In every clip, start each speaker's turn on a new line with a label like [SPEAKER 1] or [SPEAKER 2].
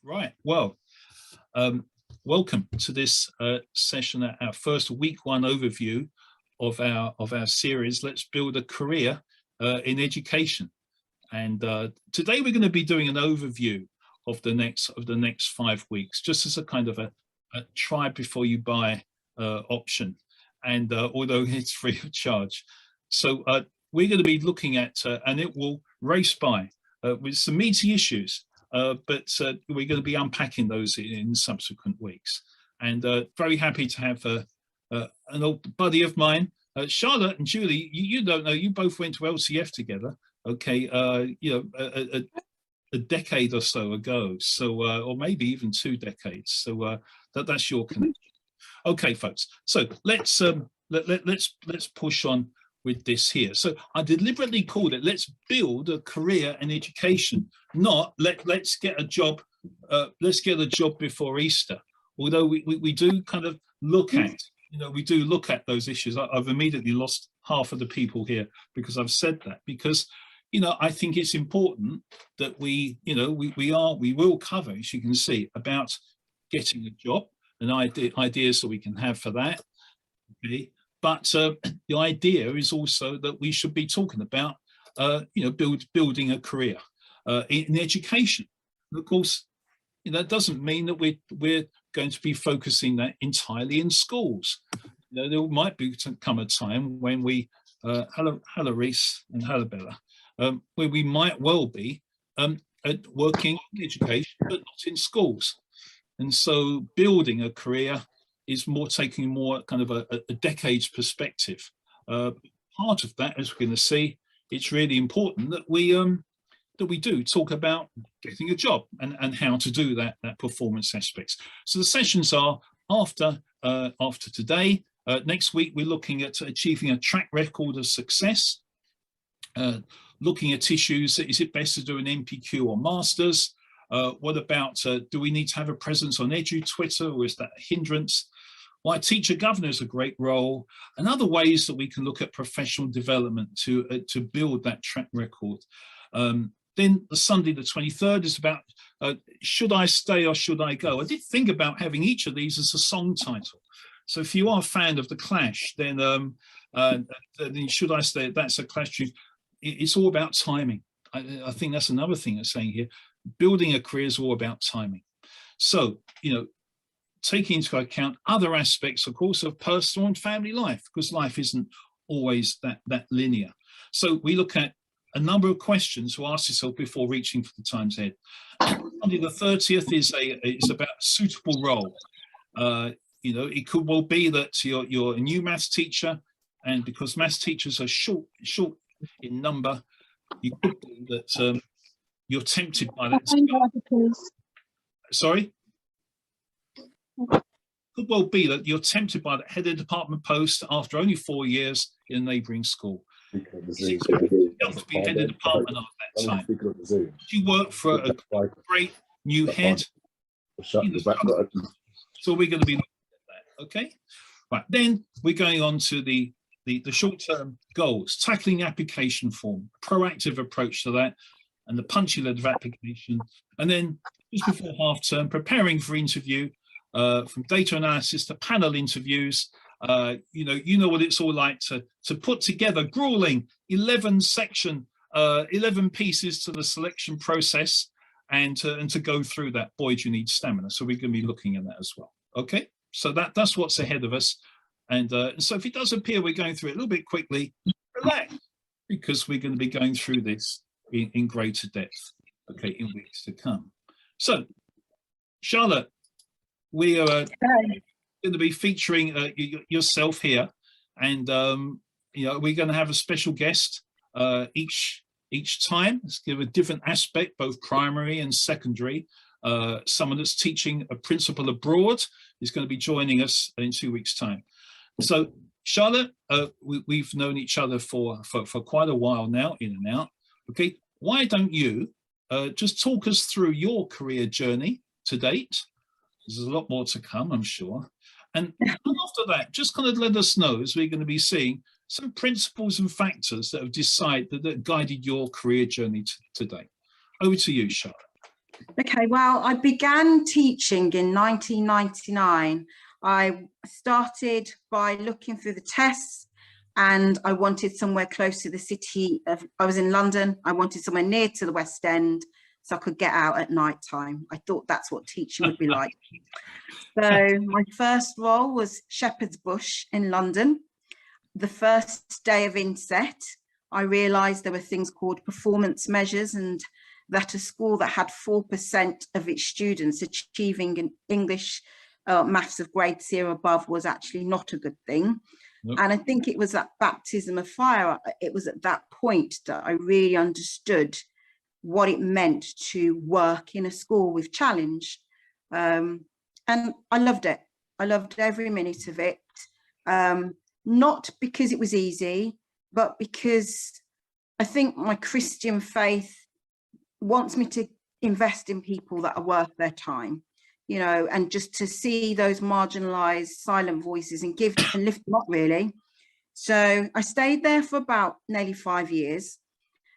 [SPEAKER 1] Right. Well, welcome to this session, our first week one overview of our series. Let's build a career in education. And today we're going to be doing an overview of the next 5 weeks, just as a kind of a try before you buy option. And although it's free of charge, so we're going to be looking at, and it will race by with some meaty issues. But we're going to be unpacking those in subsequent weeks. And very happy to have an old buddy of mine, Charlotte and Julie. You don't know, you both went to LCF together, okay, a decade or so ago, so or maybe even 2 decades. So that's your connection. Okay, folks. So let's push on with this here. So I deliberately called it "Let's build a career in education," not let's get a job. Let's get a job before Easter. Although we do kind of look at, we do look at those issues. I've immediately lost half of the people here because I've said that, because I think it's important that we will cover, as you can see, about getting a job and ideas that we can have for that. Okay. But the idea is also that we should be talking about, building a career in education. And of course, that doesn't mean that we're going to be focusing that entirely in schools. There might come a time when we, hello Reese and hello Bella, where we might well be working in education, but not in schools. And so building a career is taking more kind of a decade's perspective. Part of that, as we're going to see, it's really important that we do talk about getting a job and how to do that performance aspects. So the sessions are after today. Next week we're looking at achieving a track record of success, looking at issues. Is it best to do an NPQ or masters? What about, do we need to have a presence on EduTwitter, or is that a hindrance? Why teacher governor is a great role, and other ways that we can look at professional development to build that track record. Then the Sunday the 23rd is about, should I stay or should I go? I did think about having each of these as a song title. So if you are a fan of The Clash, then should I stay? That's a Clash tune. It's all about timing. I think that's another thing that's saying here. Building a career is all about timing. So, taking into account other aspects, of course, of personal and family life, because life isn't always that linear. So we look at a number of questions to ask yourself before reaching for the times ahead. Monday the 30th is about a suitable role. It could well be that you're a new maths teacher, and because maths teachers are short in number, you could be that you're tempted by that. Sorry? Could well be that you're tempted by that head of department post after only 4 years in a neighbouring school. You have to be head of department at that time. You work for a great new head. So we're going to be looking at that. Okay. Right. Then we're going on to the short-term goals, tackling application form, proactive approach to that, and the punchy level of application. And then just before half term, preparing for interview, from data analysis to panel interviews. You know what it's all like to put together grueling 11 pieces to the selection process, and to go through that. Boy, do you need stamina. So we're going to be looking at that as well. Okay, so that's what's ahead of us. And so if it does appear we're going through it a little bit quickly, relax, because we're going to be going through this in greater depth, okay, in weeks to come. So, Charlotte, we are going to be featuring yourself here, and we're going to have a special guest each time. Let's give a different aspect, both primary and secondary. Someone that's teaching a principal abroad is going to be joining us in 2 weeks' time. So, Charlotte, we've known each other for quite a while now, in and out. Okay, why don't you just talk us through your career journey to date? There's a lot more to come, I'm sure. And after that, just kind of let us know, as we're going to be seeing, some principles and factors that have guided your career journey to date. Over to you, Charlotte.
[SPEAKER 2] Okay, well, I began teaching in 1999. I started by looking through the tests, and I wanted somewhere close to the city. I was in London. I wanted somewhere near to the West End so I could get out at night time. I thought that's what teaching would be like. So my first role was Shepherd's Bush in London. The first day of inset, I realised there were things called performance measures, and that a school that had 4% of its students achieving in English maths of grade C or above was actually not a good thing. Nope. And I think it was that baptism of fire. It was at that point that I really understood what it meant to work in a school with challenge. And I loved it. I loved every minute of it. Not because it was easy, but because I think my Christian faith wants me to invest in people that are worth their time, you know, and just to see those marginalized silent voices and give and lift them up, really. So I stayed there for about nearly 5 years.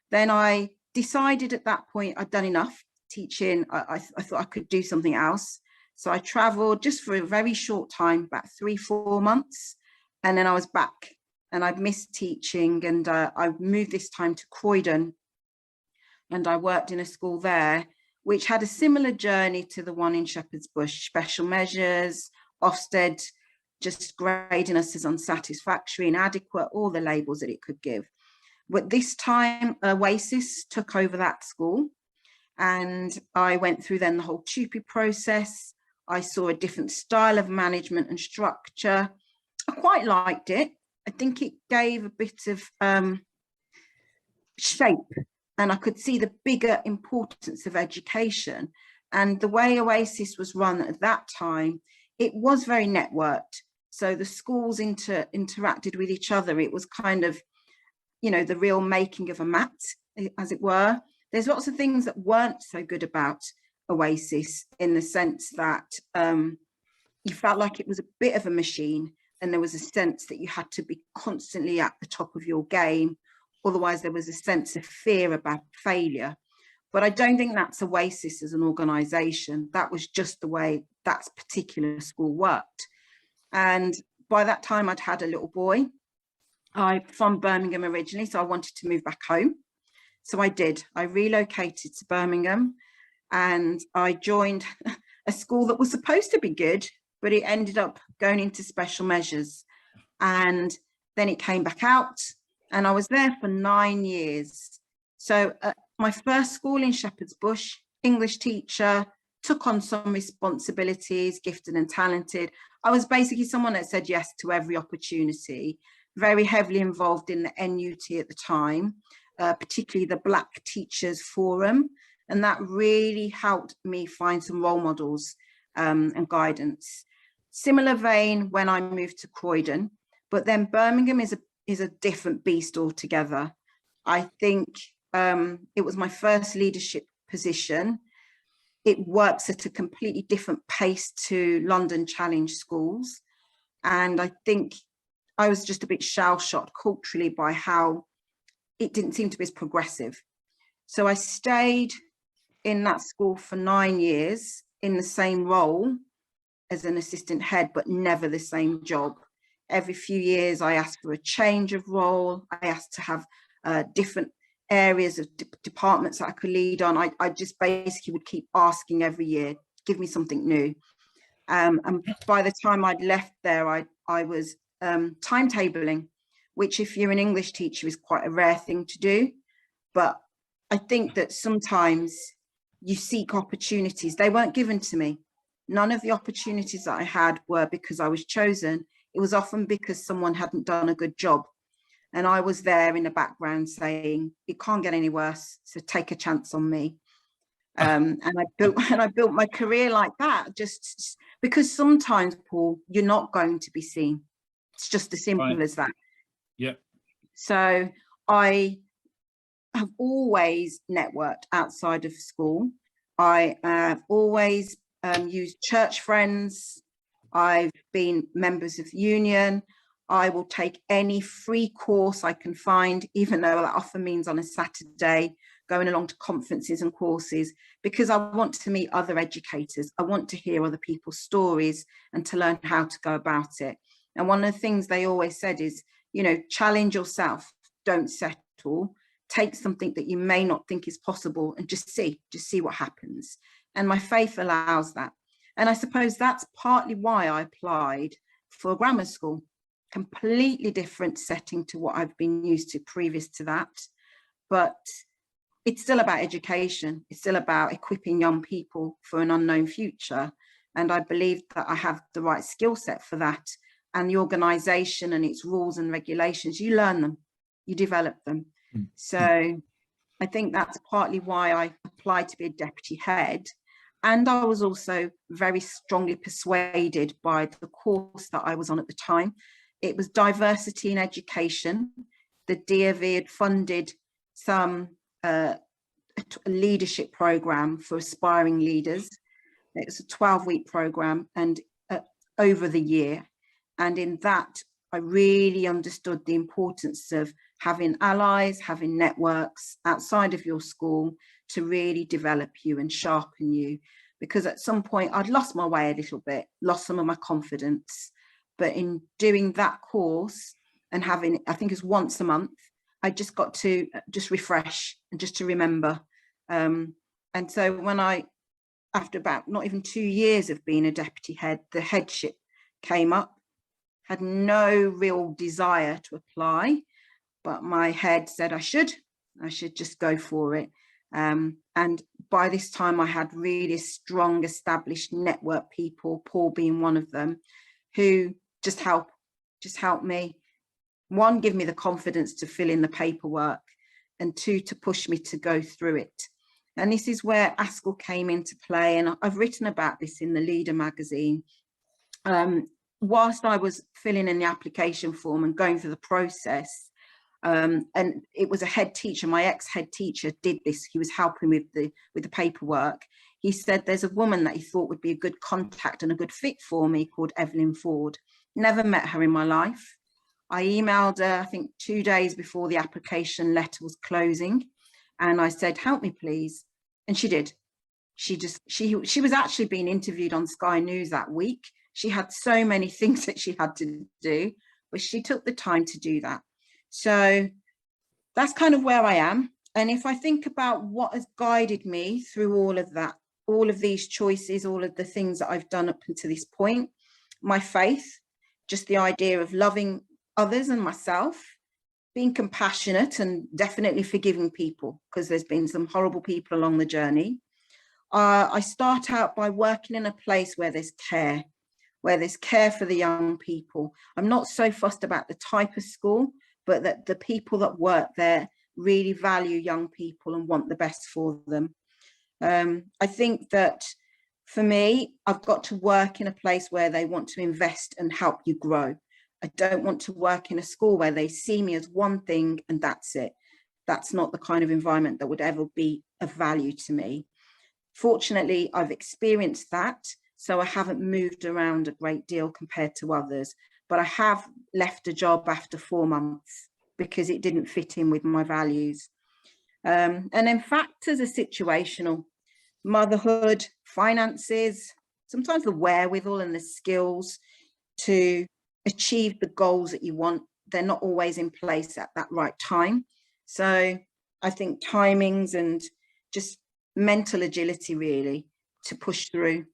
[SPEAKER 2] Then I decided at that point I'd done enough teaching. I thought I could do something else. So I traveled just for a very short time, about 3-4 months. And then I was back, and I'd missed teaching, and I moved this time to Croydon. And I worked in a school there, which had a similar journey to the one in Shepherd's Bush, special measures, Ofsted just grading us as unsatisfactory, inadequate, all the labels that it could give. But this time, Oasis took over that school, and I went through then the whole TUPE process. I saw a different style of management and structure. I quite liked it. I think it gave a bit of shape, and I could see the bigger importance of education. And the way Oasis was run at that time, it was very networked. So the schools interacted with each other. It was kind of, you know, the real making of a mat, as it were. There's lots of things that weren't so good about Oasis, in the sense that you felt like it was a bit of a machine, and there was a sense that you had to be constantly at the top of your game. Otherwise, there was a sense of fear about failure. But I don't think that's Oasis as an organisation. That was just the way that particular school worked. And by that time, I'd had a little boy. I'm from Birmingham originally, so I wanted to move back home. So I did. I relocated to Birmingham, and I joined a school that was supposed to be good, but it ended up going into special measures. And then it came back out, and I was there for 9 years. So my first school in Shepherd's Bush, English teacher, took on some responsibilities, gifted and talented. I was basically someone that said yes to every opportunity, very heavily involved in the NUT at the time, particularly the Black Teachers Forum. And that really helped me find some role models and guidance. Similar vein when I moved to Croydon, but then Birmingham is a different beast altogether. I think it was my first leadership position. It works at a completely different pace to London Challenge schools. And I think I was just a bit shell-shocked culturally by how it didn't seem to be as progressive. So I stayed in that school for 9 years in the same role as an assistant head, but never the same job. Every few years, I asked for a change of role. I asked to have different areas of departments that I could lead on. I just basically would keep asking every year, give me something new. And by the time I'd left there, I was timetabling, which if you're an English teacher is quite a rare thing to do. But I think that sometimes you seek opportunities. They weren't given to me. None of the opportunities that I had were because I was chosen. It was often because someone hadn't done a good job. And I was there in the background saying, it can't get any worse, so take a chance on me. And I built my career like that, just because sometimes, Paul, you're not going to be seen. It's just as simple as that.
[SPEAKER 1] Yeah.
[SPEAKER 2] So I have always networked outside of school. I have always used church friends. I've been members of the union. I will take any free course I can find, even though that often means on a Saturday, going along to conferences and courses, because I want to meet other educators. I want to hear other people's stories and to learn how to go about it. And one of the things they always said is, you know, challenge yourself, don't settle, take something that you may not think is possible and just see what happens. And my faith allows that. And I suppose that's partly why I applied for a grammar school, completely different setting to what I've been used to previous to that. But it's still about education. It's still about equipping young people for an unknown future. And I believe that I have the right skill set for that. And the organisation and its rules and regulations, you learn them, you develop them. So I think that's partly why I applied to be a deputy head. And I was also very strongly persuaded by the course that I was on at the time. It was diversity in education. The DOV had funded some leadership program for aspiring leaders. It was a 12-week program and over the year. And in that, I really understood the importance of having allies, having networks outside of your school to really develop you and sharpen you. Because at some point I'd lost my way a little bit, lost some of my confidence. But in doing that course and having, I think it's once a month, I just got to just refresh and just to remember. And so when after about not even 2 years of being a deputy head, the headship came up. Had no real desire to apply, but my head said I should just go for it. And by this time I had really strong established network people, Paul being one of them, who just helped me. One, give me the confidence to fill in the paperwork, and two, to push me to go through it. And this is where ASCL came into play. And I've written about this in the Leader magazine. Whilst I was filling in the application form and going through the process, and it was a head teacher, my ex-head teacher did this. He was helping with the paperwork. He said there's a woman that he thought would be a good contact and a good fit for me called Evelyn Ford. Never met her in my life. I emailed her, I think 2 days before the application letter was closing. And I said, help me, please. And she did. She was actually being interviewed on Sky News that week. She had so many things that she had to do, but she took the time to do that. So that's kind of where I am. And if I think about what has guided me through all of that, all of these choices, all of the things that I've done up until this point, my faith, just the idea of loving others and myself, being compassionate and definitely forgiving people, because there's been some horrible people along the journey. I start out by working in a place where there's care for the young people. I'm not so fussed about the type of school, but that the people that work there really value young people and want the best for them. I think that for me, I've got to work in a place where they want to invest and help you grow. I don't want to work in a school where they see me as one thing and that's it. That's not the kind of environment that would ever be of value to me. Fortunately, I've experienced that, so I haven't moved around a great deal compared to others, but I have left a job after 4 months because it didn't fit in with my values. And then factors are situational. Motherhood, finances, sometimes the wherewithal and the skills to achieve the goals that you want, they're not always in place at that right time. So I think timings and just mental agility really to push through.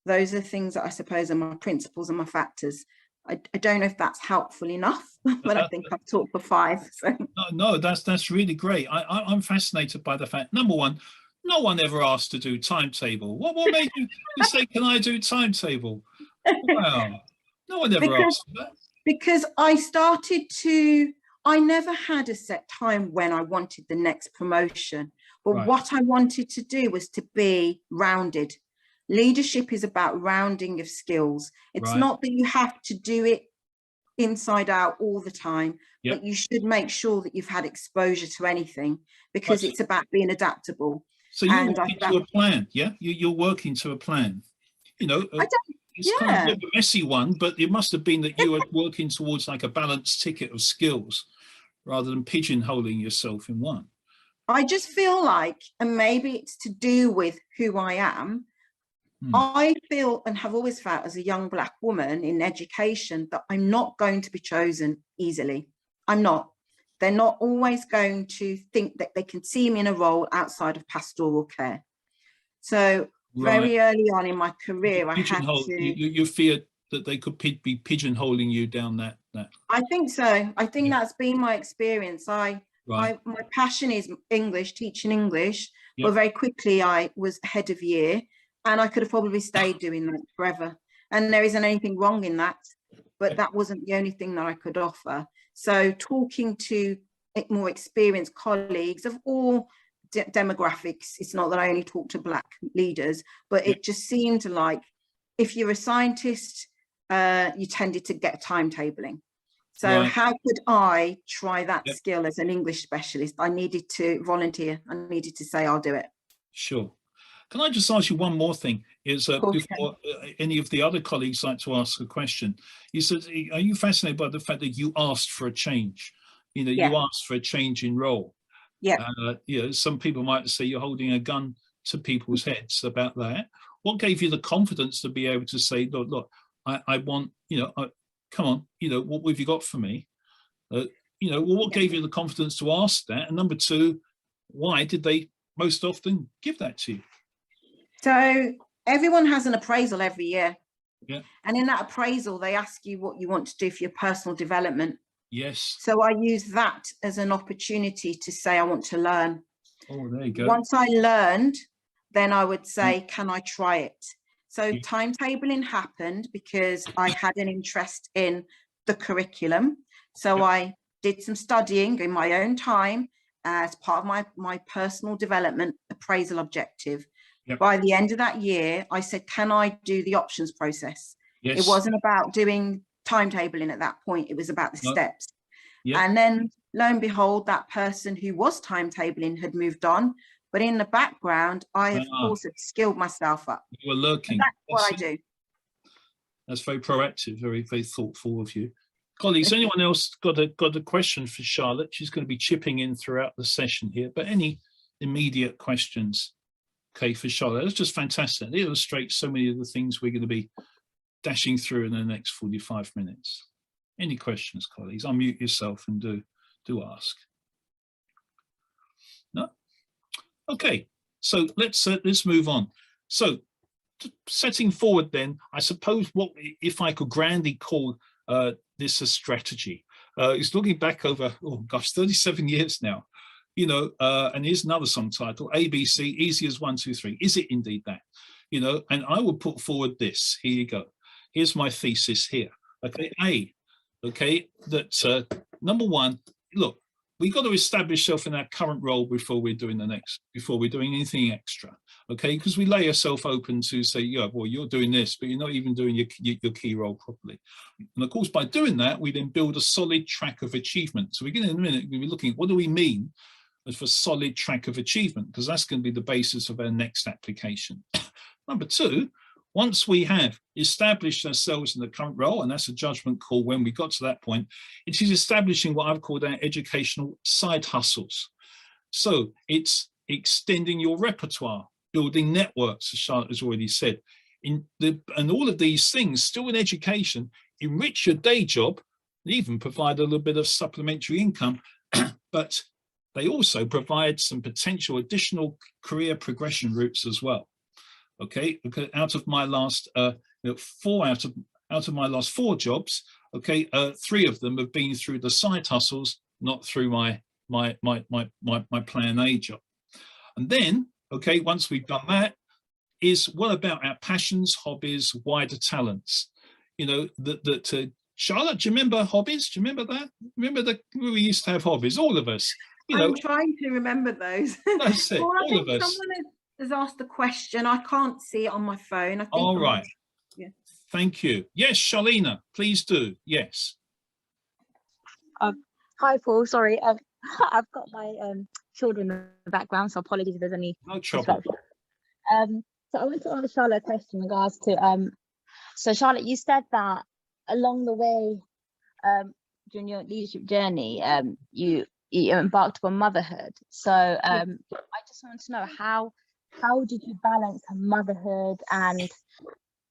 [SPEAKER 2] Those are things that I suppose are my principles and my factors. I don't know if that's helpful enough, but I think I've talked for 5. So.
[SPEAKER 1] No, that's really great. I'm fascinated by the fact, number one, no one ever asked to do timetable. What made you say, can I do timetable? Wow, no one ever asked for that.
[SPEAKER 2] Because I never had a set time when I wanted the next promotion, but right. What I wanted to do was to be rounded. Leadership is about rounding of skills. It's right. Not that you have to do it inside out all the time, yep. But you should make sure that you've had exposure to anything, because it's about being adaptable.
[SPEAKER 1] So you're working to a plan, yeah? You're working to a plan. You know, it's kind of a bit of a messy one, but it must have been that you were working towards like a balanced ticket of skills rather than pigeonholing yourself in one.
[SPEAKER 2] I just feel like, and maybe it's to do with who I am, I feel and have always felt as a young Black woman in education that I'm not going to be chosen easily. I'm not. They're not always going to think that they can see me in a role outside of pastoral care. So very early on in my career, I had to...
[SPEAKER 1] You feared that they could be pigeonholing you down that.
[SPEAKER 2] I think so. I think that's been my experience. My passion is English, teaching English, but very quickly I was head of year, and I could have probably stayed doing that forever. And there isn't anything wrong in that, but that wasn't the only thing that I could offer. So talking to more experienced colleagues of all demographics, it's not that I only talk to Black leaders, but it just seemed like if you're a scientist, you tended to get timetabling. So how could I try that skill as an English specialist? I needed to volunteer. I needed to say, I'll do it.
[SPEAKER 1] Sure. Can I just ask you one more thing? Is before any of the other colleagues like to ask a question? You said, are you fascinated by the fact that you asked for a change? You know, you asked for a change in role. Yeah. You know, some people might say you're holding a gun to people's heads about that. What gave you the confidence to be able to say, look, I want, you know, come on, you know, what have you got for me? You know, well, what gave you the confidence to ask that? And number two, why did they most often give that to you?
[SPEAKER 2] So everyone has an appraisal every year. Yeah. And in that appraisal, they ask you what you want to do for your personal development.
[SPEAKER 1] Yes.
[SPEAKER 2] So I use that as an opportunity to say, I want to learn.
[SPEAKER 1] Oh, there you go.
[SPEAKER 2] Once I learned, then I would say, can I try it? So timetabling happened because I had an interest in the curriculum. So I did some studying in my own time as part of my personal development appraisal objective. By the end of that year, I said, can I do the options process? It wasn't about doing timetabling at that point. It was about the steps. And then lo and behold, that person who was timetabling had moved on. But in the background, I, of course, had skilled myself up.
[SPEAKER 1] You were lurking.
[SPEAKER 2] And that's what I do.
[SPEAKER 1] That's very proactive, very, very thoughtful of you. Colleagues, anyone else got a question for Charlotte? She's going to be chipping in throughout the session here, but any immediate questions? Okay, for Charlotte, that's just fantastic. It illustrates so many of the things we're going to be dashing through in the next 45 minutes. Any questions, colleagues? Unmute yourself and do ask. No? Okay, so let's move on. So setting forward then, I suppose what if I could grandly call this a strategy. It's looking back over, oh gosh, 37 years now. You know, and here's another song title, ABC, easy as 1, 2, 3. Is it indeed that? You know, and I would put forward this. Here you go. Here's my thesis here. Okay, that number one, look, we've got to establish ourselves in our current role before we're doing anything extra. Okay, because we lay ourselves open to say, yeah, well, you're doing this, but you're not even doing your key role properly. And of course, by doing that, we then build a solid track of achievement. So we're going to, in a minute, we'll be looking at what do we mean for solid track of achievement, because that's going to be the basis of our next application. Number two, once we have established ourselves in the current role, and that's a judgment call when we got to that point, it is establishing what I've called our educational side hustles. So it's extending your repertoire, building networks, as Charlotte has already said. And all of these things, still in education, enrich your day job, even provide a little bit of supplementary income, but they also provide some potential additional career progression routes as well. Okay, because out of my last out of my last 4 jobs, okay, 3 of them have been through the side hustles, not through my plan A job. And then, okay, once we've done that, is what about our passions, hobbies, wider talents? You know, Charlotte, do you remember hobbies? Do you remember that? Remember we used to have hobbies, all of us. You know,
[SPEAKER 2] I'm trying to remember those.
[SPEAKER 1] That's it, all of us.
[SPEAKER 2] Someone has asked the question. I can't see it on my phone. I think
[SPEAKER 1] all right. Yeah. Thank you. Yes, Charlena, please do. Yes.
[SPEAKER 3] Hi, Paul. Sorry, I've got my children in the background, so apologies if there's any.
[SPEAKER 1] No trouble.
[SPEAKER 3] So I want to ask Charlotte a question in regards to. So Charlotte, you said that along the way, during your leadership journey, you you embarked upon motherhood. So I just want to know how did you balance motherhood and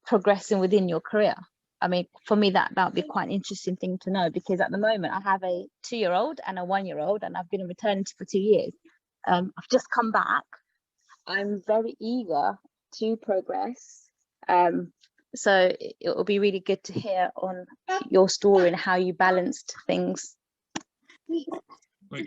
[SPEAKER 3] progressing within your career? I mean, for me, that would be quite an interesting thing to know, because at the moment I have a 2-year-old and a 1-year-old, and I've been on maternity for 2 years. I've just come back. I'm very eager to progress. So it will be really good to hear on your story and how you balanced things.
[SPEAKER 2] So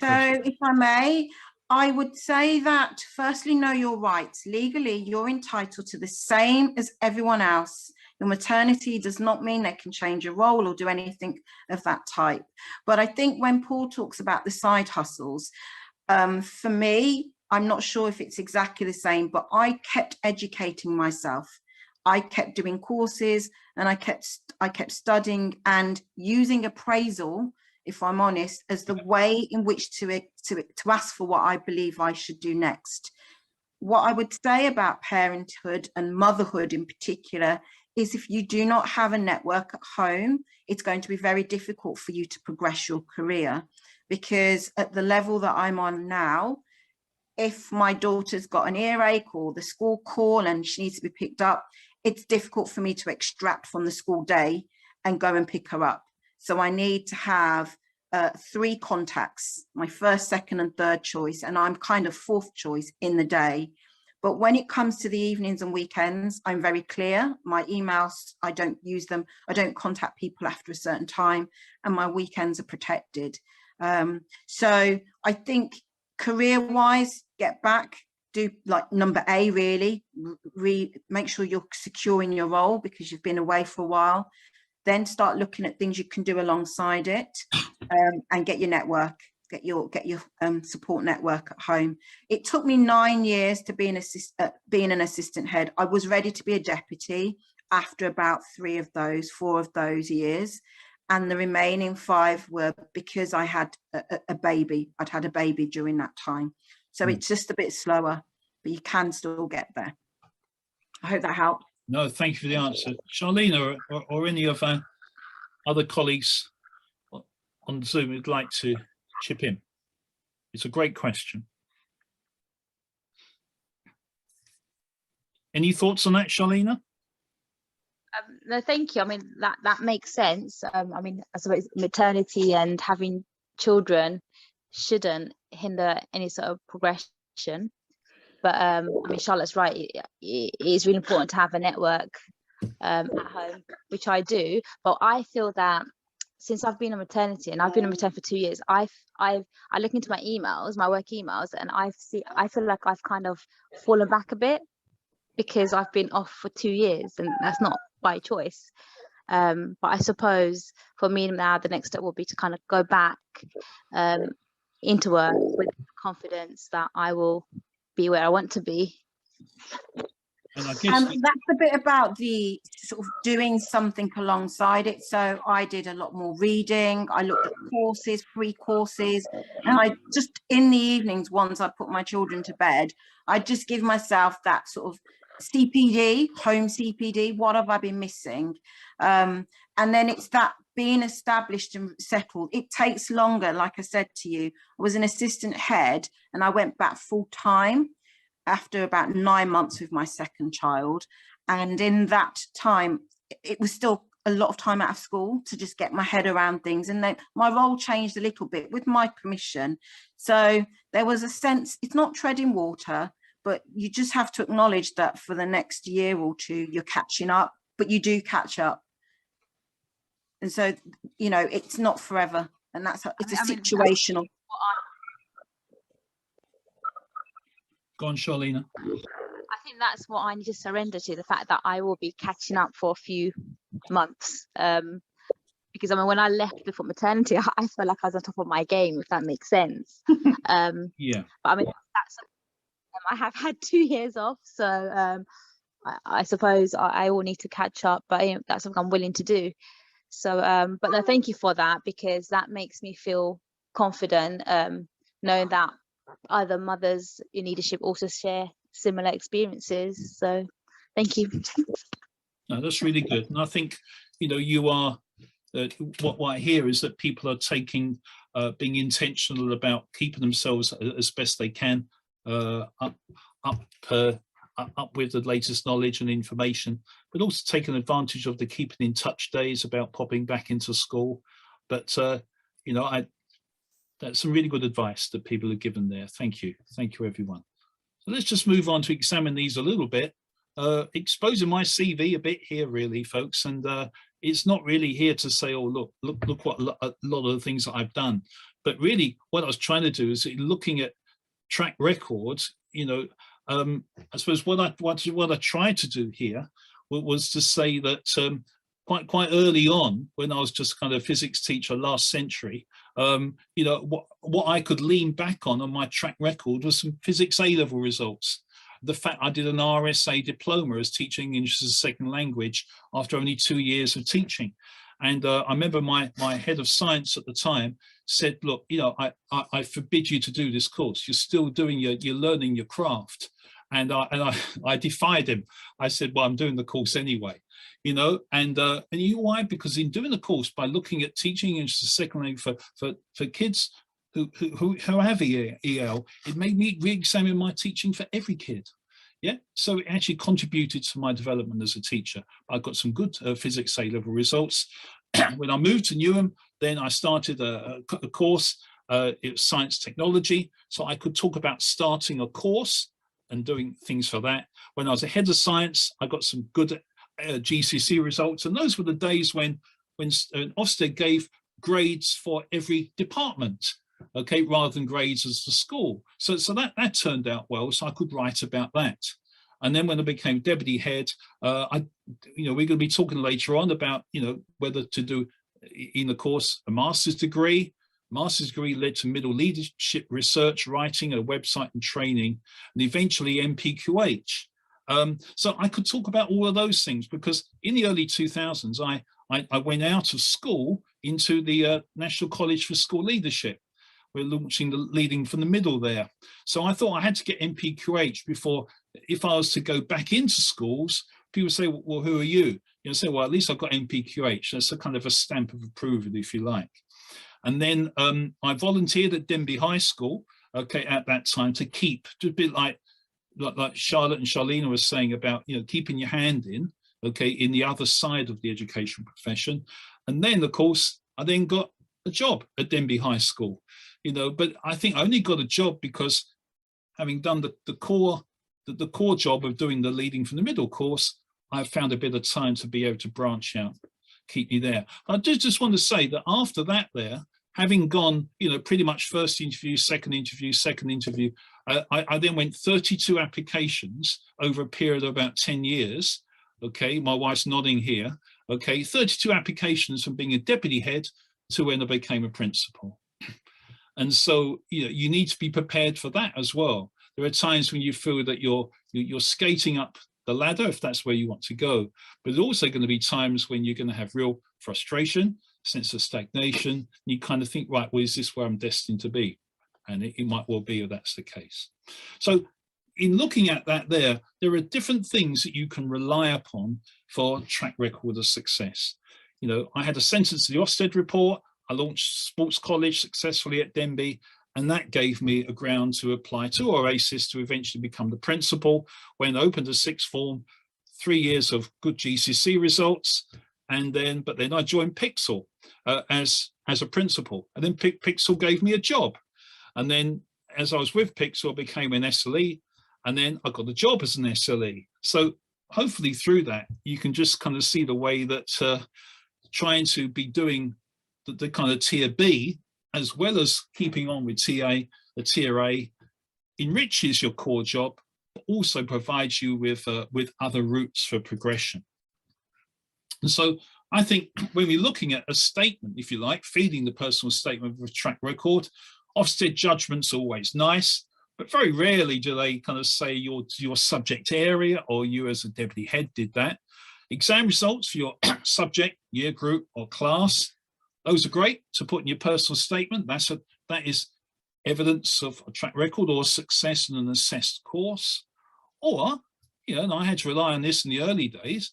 [SPEAKER 2] if I may, I would say that firstly, know your rights. Legally, you're entitled to the same as everyone else. Your maternity does not mean they can change your role or do anything of that type. But I think when Paul talks about the side hustles, for me, I'm not sure if it's exactly the same, but I kept educating myself. I kept doing courses, and I kept studying and using appraisal, if I'm honest, as the way in which to ask for what I believe I should do next. What I would say about parenthood and motherhood in particular is, if you do not have a network at home, it's going to be very difficult for you to progress your career, because at the level that I'm on now, if my daughter's got an earache or the school call and she needs to be picked up, it's difficult for me to extract from the school day and go and pick her up. So I need to have 3 contacts, my first, second and third choice, and I'm kind of 4th choice in the day. But when it comes to the evenings and weekends, I'm very clear. My emails, I don't use them. I don't contact people after a certain time, and my weekends are protected. So I think career-wise, get back, do like number A, really, make sure you're secure in your role because you've been away for a while. Then start looking at things you can do alongside it, and get your network, get your support network at home. It took me 9 years to be being an assistant head. I was ready to be a deputy after about 4 of those years. And the remaining 5 were because I had a baby. I'd had a baby during that time. So it's just a bit slower, but you can still get there. I hope that helped.
[SPEAKER 1] No, thank you for the answer. Charlene, or any of our other colleagues on Zoom who'd like to chip in? It's a great question. Any thoughts on that, Charlene?
[SPEAKER 3] No, thank you. I mean, that makes sense. I mean, I suppose maternity and having children shouldn't hinder any sort of progression. But I mean, Charlotte's right. It is really important to have a network at home, which I do. But I feel that since I've been on maternity, and I've been on maternity for 2 years, I look into my emails, my work emails, and I feel like I've kind of fallen back a bit because I've been off for 2 years, and that's not by choice. But I suppose for me now, the next step will be to kind of go back into work with confidence that I will be where I want to be.
[SPEAKER 1] And I guess
[SPEAKER 2] that's a bit about the sort of doing something alongside it. So I did a lot more reading. I looked at courses, free courses, and I just, in the evenings, once I put my children to bed, I just give myself that sort of CPD, home CPD. What have I been missing? And then it's that being established and settled. It takes longer. Like I said to you, I was an assistant head and I went back full time after about 9 months with my second child. And in that time, it was still a lot of time out of school to just get my head around things. And then my role changed a little bit with my permission. So there was a sense, it's not treading water, but you just have to acknowledge that for the next year or 2, you're catching up, but you do catch up. And so, you know, it's not forever. And it's situational.
[SPEAKER 1] Go on, Charlene.
[SPEAKER 3] I think that's what I need to surrender to, the fact that I will be catching up for a few months. Because I mean, when I left before maternity, I felt like I was on top of my game, if that makes sense.
[SPEAKER 1] Yeah.
[SPEAKER 3] But I mean, I have had 2 years off, so I suppose I will need to catch up, but that's something I'm willing to do. So, but no, thank you for that, because that makes me feel confident, knowing that other mothers in leadership also share similar experiences. So thank you.
[SPEAKER 1] No, that's really good. And I think, you know, you are, what I hear is that people are taking being intentional about keeping themselves as best they can up with the latest knowledge and information, but also taking advantage of the keeping in touch days about popping back into school. But you know, that's some really good advice that people have given there. Thank you everyone. So let's just move on to examine these a little bit, exposing my CV a bit here really, folks. And it's not really here to say, oh, look what a lot of the things that I've done, but really what I was trying to do is looking at track records. You know, I suppose what I tried to do here was to say that quite early on, when I was just kind of a physics teacher last century, you know, what I could lean back on my track record was some physics A-level results. The fact I did an RSA diploma as teaching English as a second language after only 2 years of teaching. And I remember my head of science at the time said, look, you know, I forbid you to do this course. You're still doing you're learning your craft. And I defied him. I said, well, I'm doing the course anyway, you know, and you know why? Because in doing the course, by looking at teaching English as a second language for kids who have EL, it made me re-examine my teaching for every kid. Yeah, so it actually contributed to my development as a teacher. I got some good physics A-level results. When I moved to Newham, then I started a course. It was science technology, so I could talk about starting a course and doing things for that. When I was a head of science, I got some good GCSE results, and those were the days when Ofsted gave grades for every department, okay, rather than grades as the school. So that turned out well, so I could write about that. And then when I became deputy head, you know, we're going to be talking later on about, you know, whether to do in the course a master's degree. Master's degree led to middle leadership research, writing, a website and training, and eventually MPQH. So I could talk about all of those things because in the early 2000s, I went out of school into the National College for School Leadership. We're launching the leading from the middle there. So I thought I had to get MPQH before, if I was to go back into schools, people say, well, who are you? You know, say, well, at least I've got MPQH. That's a kind of a stamp of approval, if you like. And then I volunteered at Denby High School, okay, at that time to keep, just a bit like Charlotte and Charlene was saying about, you know, keeping your hand in, okay, in the other side of the education profession. And then, of course, I then got a job at Denby High School, you know, but I think I only got a job because having done the core job of doing the leading from the middle course, I found a bit of time to be able to branch out, keep me there. I just want to say that after that there, having gone, you know, pretty much first interview, second interview, I then went 32 applications over a period of about 10 years. Okay, my wife's nodding here. Okay, 32 applications from being a deputy head to when I became a principal. And so, you know, you need to be prepared for that as well. There are times when you feel that you're skating up the ladder, if that's where you want to go. But there's also going to be times when you're going to have real frustration, sense of stagnation. You kind of think, right, well, is this where I'm destined to be? And it might well be if that's the case. So in looking at that there are different things that you can rely upon for track record of success. You know, I had a sentence of the Ofsted report. I launched sports college successfully at Denby, and that gave me a ground to apply to Oasis to eventually become the principal. When I opened a sixth form, 3 years of good GCSE results, but then I joined Pixel as a principal, and then Pixel gave me a job. And then as I was with Pixel, I became an SLE, and then I got a job as an SLE. So hopefully through that, you can just kind of see the way that trying to be doing the kind of tier B, as well as keeping on with the tier A, enriches your core job, but also provides you with other routes for progression. And so I think when we're looking at a statement, if you like, feeding the personal statement of a track record, Ofsted judgment's always nice, but very rarely do they kind of say your subject area or you as a deputy head did that. Exam results for your subject, year group or class, those are great to put in your personal statement. That is evidence of a track record or success in an assessed course. Or, you know, and I had to rely on this in the early days,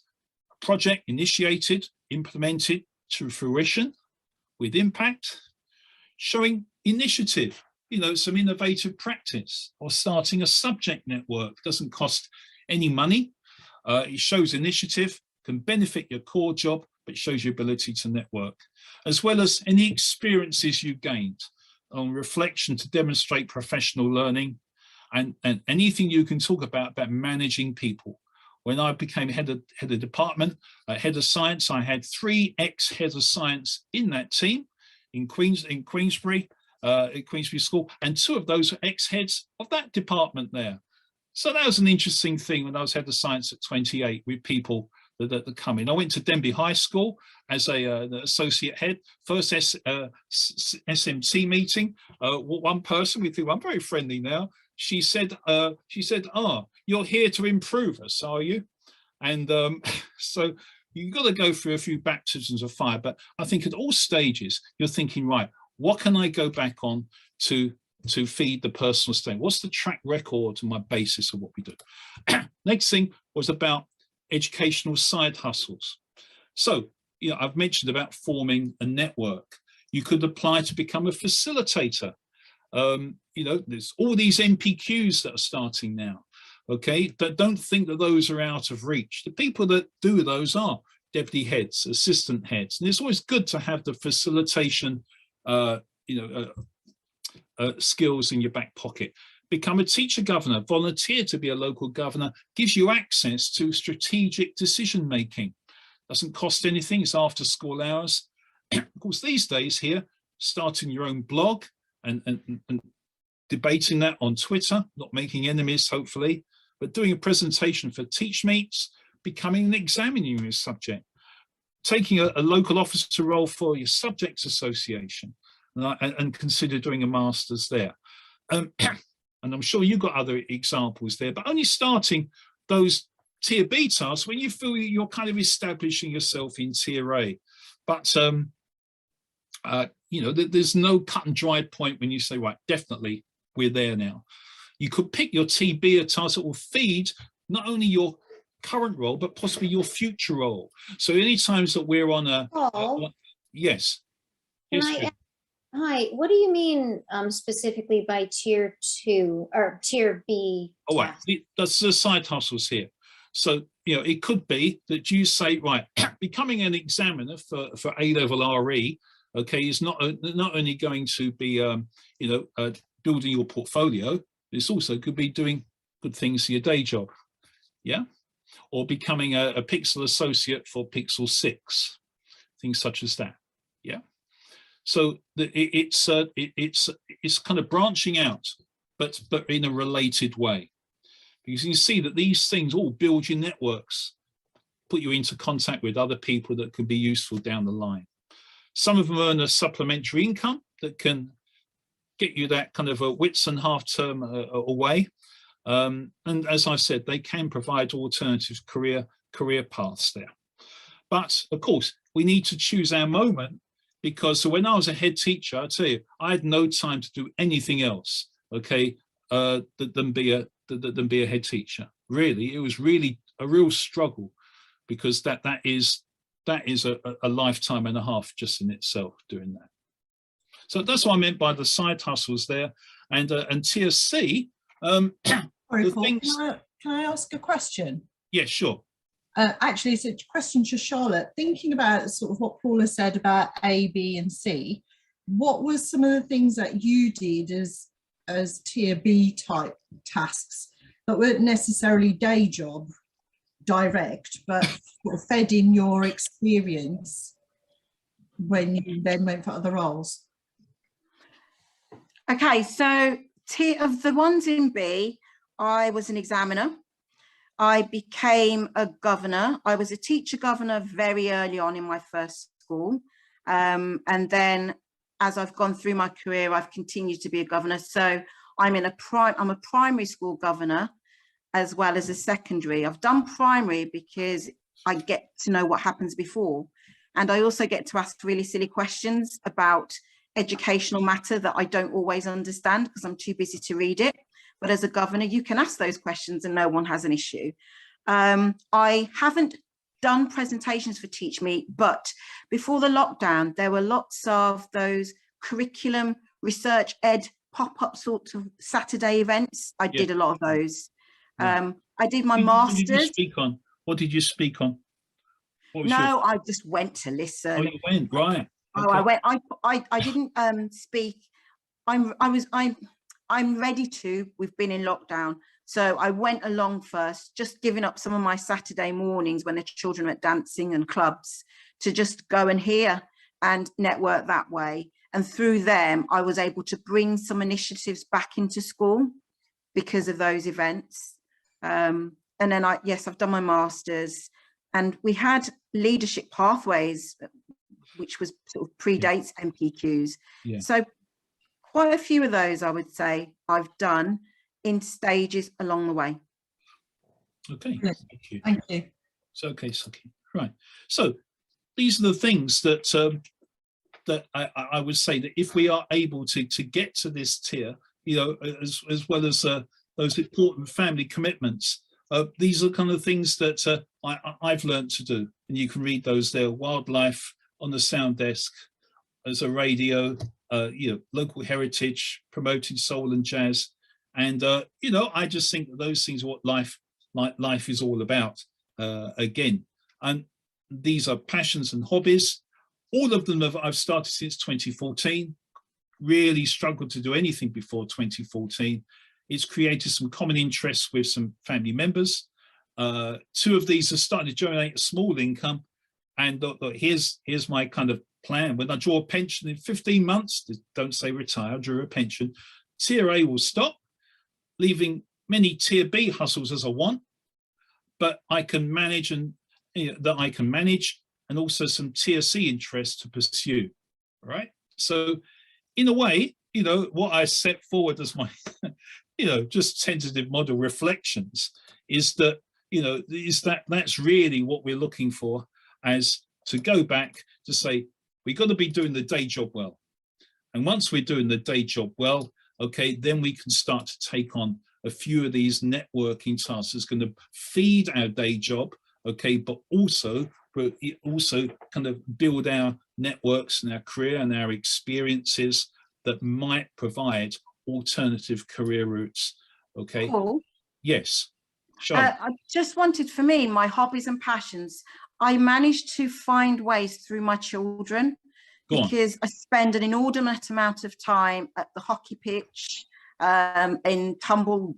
[SPEAKER 1] a project initiated, implemented to fruition with impact, showing initiative, you know, some innovative practice, or starting a subject network. Doesn't cost any money. It shows initiative, can benefit your core job, but shows your ability to network, as well as any experiences you gained on reflection to demonstrate professional learning, and anything you can talk about managing people. When I became head of department, head of science, I had 3 ex-heads of science in that team in Queensbury School, and 2 of those were ex-heads of that department there. So that was an interesting thing when I was head of science at 28, with people that come in. I went to Denby High School as an associate head. First SMT meeting, one person, with whom I'm very friendly now, she said, "Ah, you're here to improve us, are you?" And so you've got to go through a few baptisms of fire. But I think at all stages, you're thinking, right, what can I go back on to feed the personal state? What's the track record and my basis of what we do? Next thing was about educational side hustles. So, you know, I've mentioned about forming a network. You could apply to become a facilitator. You know, there's all these MPQs that are starting now. Okay, don't think that those are out of reach. The people that do those are deputy heads, assistant heads, and it's always good to have the facilitation, skills in your back pocket. Become a teacher governor, volunteer to be a local governor, gives you access to strategic decision making. Doesn't cost anything, it's after school hours. Of course, these days here, starting your own blog and debating that on Twitter, not making enemies, hopefully, but doing a presentation for Teach Meets, becoming an examiner in your subject, taking a local officer role for your subjects association, and consider doing a master's there. And I'm sure you've got other examples there, but only starting those tier B tasks when you feel you're kind of establishing yourself in tier A. But, you know, there's no cut and dry point when you say, right, definitely we're there now. You could pick your TB, a task that will feed not only your current role, but possibly your future role. So any times that we're on yes.
[SPEAKER 4] Hi, what do you mean specifically by tier 2 or tier B?
[SPEAKER 1] Oh, right. That's the side hustles here. So, you know, it could be that you say, right, becoming an examiner for A-level RE, okay, is not only going to be, building your portfolio, it's also could be doing good things for your day job, yeah? Or becoming a Pixel associate for Pixel 6, things such as that, yeah? So it's kind of branching out, but in a related way, because you see that these things all build your networks, put you into contact with other people that could be useful down the line. Some of them earn a supplementary income that can get you that kind of a Whitsun half-term away, and as I said, they can provide alternative career paths there. But of course, we need to choose our moment. Because when I was a head teacher, I tell you, I had no time to do anything else, okay, than be a head teacher. Really, it was really a real struggle, because that is a lifetime and a half just in itself doing that. So that's what I meant by the side hustles there, and tier C.
[SPEAKER 5] Sorry, Paul, can I ask a question?
[SPEAKER 1] Yeah, sure.
[SPEAKER 5] Actually, it's a question to Charlotte. Thinking about sort of what Paula said about A, B and C, what were some of the things that you did as tier B type tasks that weren't necessarily day job direct, but sort of fed in your experience when you then went for other roles?
[SPEAKER 2] Okay, so of the ones in B, I was an examiner. I became a governor. I was a teacher governor very early on in my first school. And then as I've gone through my career, I've continued to be a governor. So I'm a primary school governor as well as a secondary. I've done primary because I get to know what happens before. And I also get to ask really silly questions about educational matter that I don't always understand because I'm too busy to read it. But as a governor, you can ask those questions and no one has an issue. I haven't done presentations for Teach Me, but before the lockdown, there were lots of those curriculum, research, ed, pop-up sorts of Saturday events. I did a lot of those.
[SPEAKER 1] Yeah.
[SPEAKER 2] I did my
[SPEAKER 1] What did you
[SPEAKER 2] master's.
[SPEAKER 1] speak on? What did you speak on? What was
[SPEAKER 2] No, I just went to listen.
[SPEAKER 1] Oh, you went, right.
[SPEAKER 2] Oh,
[SPEAKER 1] Okay.
[SPEAKER 2] I went. I didn't speak. I'm ready to. We've been in lockdown, so I went along first, just giving up some of my Saturday mornings when the children were dancing and clubs to just go and hear and network that way. And through them, I was able to bring some initiatives back into school because of those events. And then I've done my master's, and we had leadership pathways, which was sort of predates MPQs. Yeah. So quite a few of those, I would say, I've done in stages along the way.
[SPEAKER 1] Okay,
[SPEAKER 5] thank you. Thank you.
[SPEAKER 1] So, okay, Saki. Right. So these are the things that that I would say that if we are able to get to this tier, you know, as well as those important family commitments, these are kind of things that I've learned to do, and you can read those there. Wildlife on the sound desk, as a radio, you know, local heritage, promoting soul and jazz, and you know, I just think that those things are what life is all about. Again, and these are passions and hobbies. All of them I've started since 2014. Really struggled to do anything before 2014. It's created some common interests with some family members. Two of these have started to generate a small income. And look, here's my kind of plan. When I draw a pension in 15 months, don't say retire, draw a pension, Tier A will stop, leaving many Tier B hustles as I want, but I can manage, and you know, and also some Tier C interests to pursue, right? So in a way, you know, what I set forward as my, you know, just tentative model reflections is that, you know, that's really what we're looking for, as to go back to say, we've got to be doing the day job well. And once we're doing the day job well, okay, then we can start to take on a few of these networking tasks that's going to feed our day job, okay, but also kind of build our networks and our career and our experiences that might provide alternative career routes, okay?
[SPEAKER 2] Cool.
[SPEAKER 1] Yes.
[SPEAKER 2] I just wanted, for me, my hobbies and passions, I managed to find ways through my children, because I spend an inordinate amount of time at the hockey pitch, in tumble,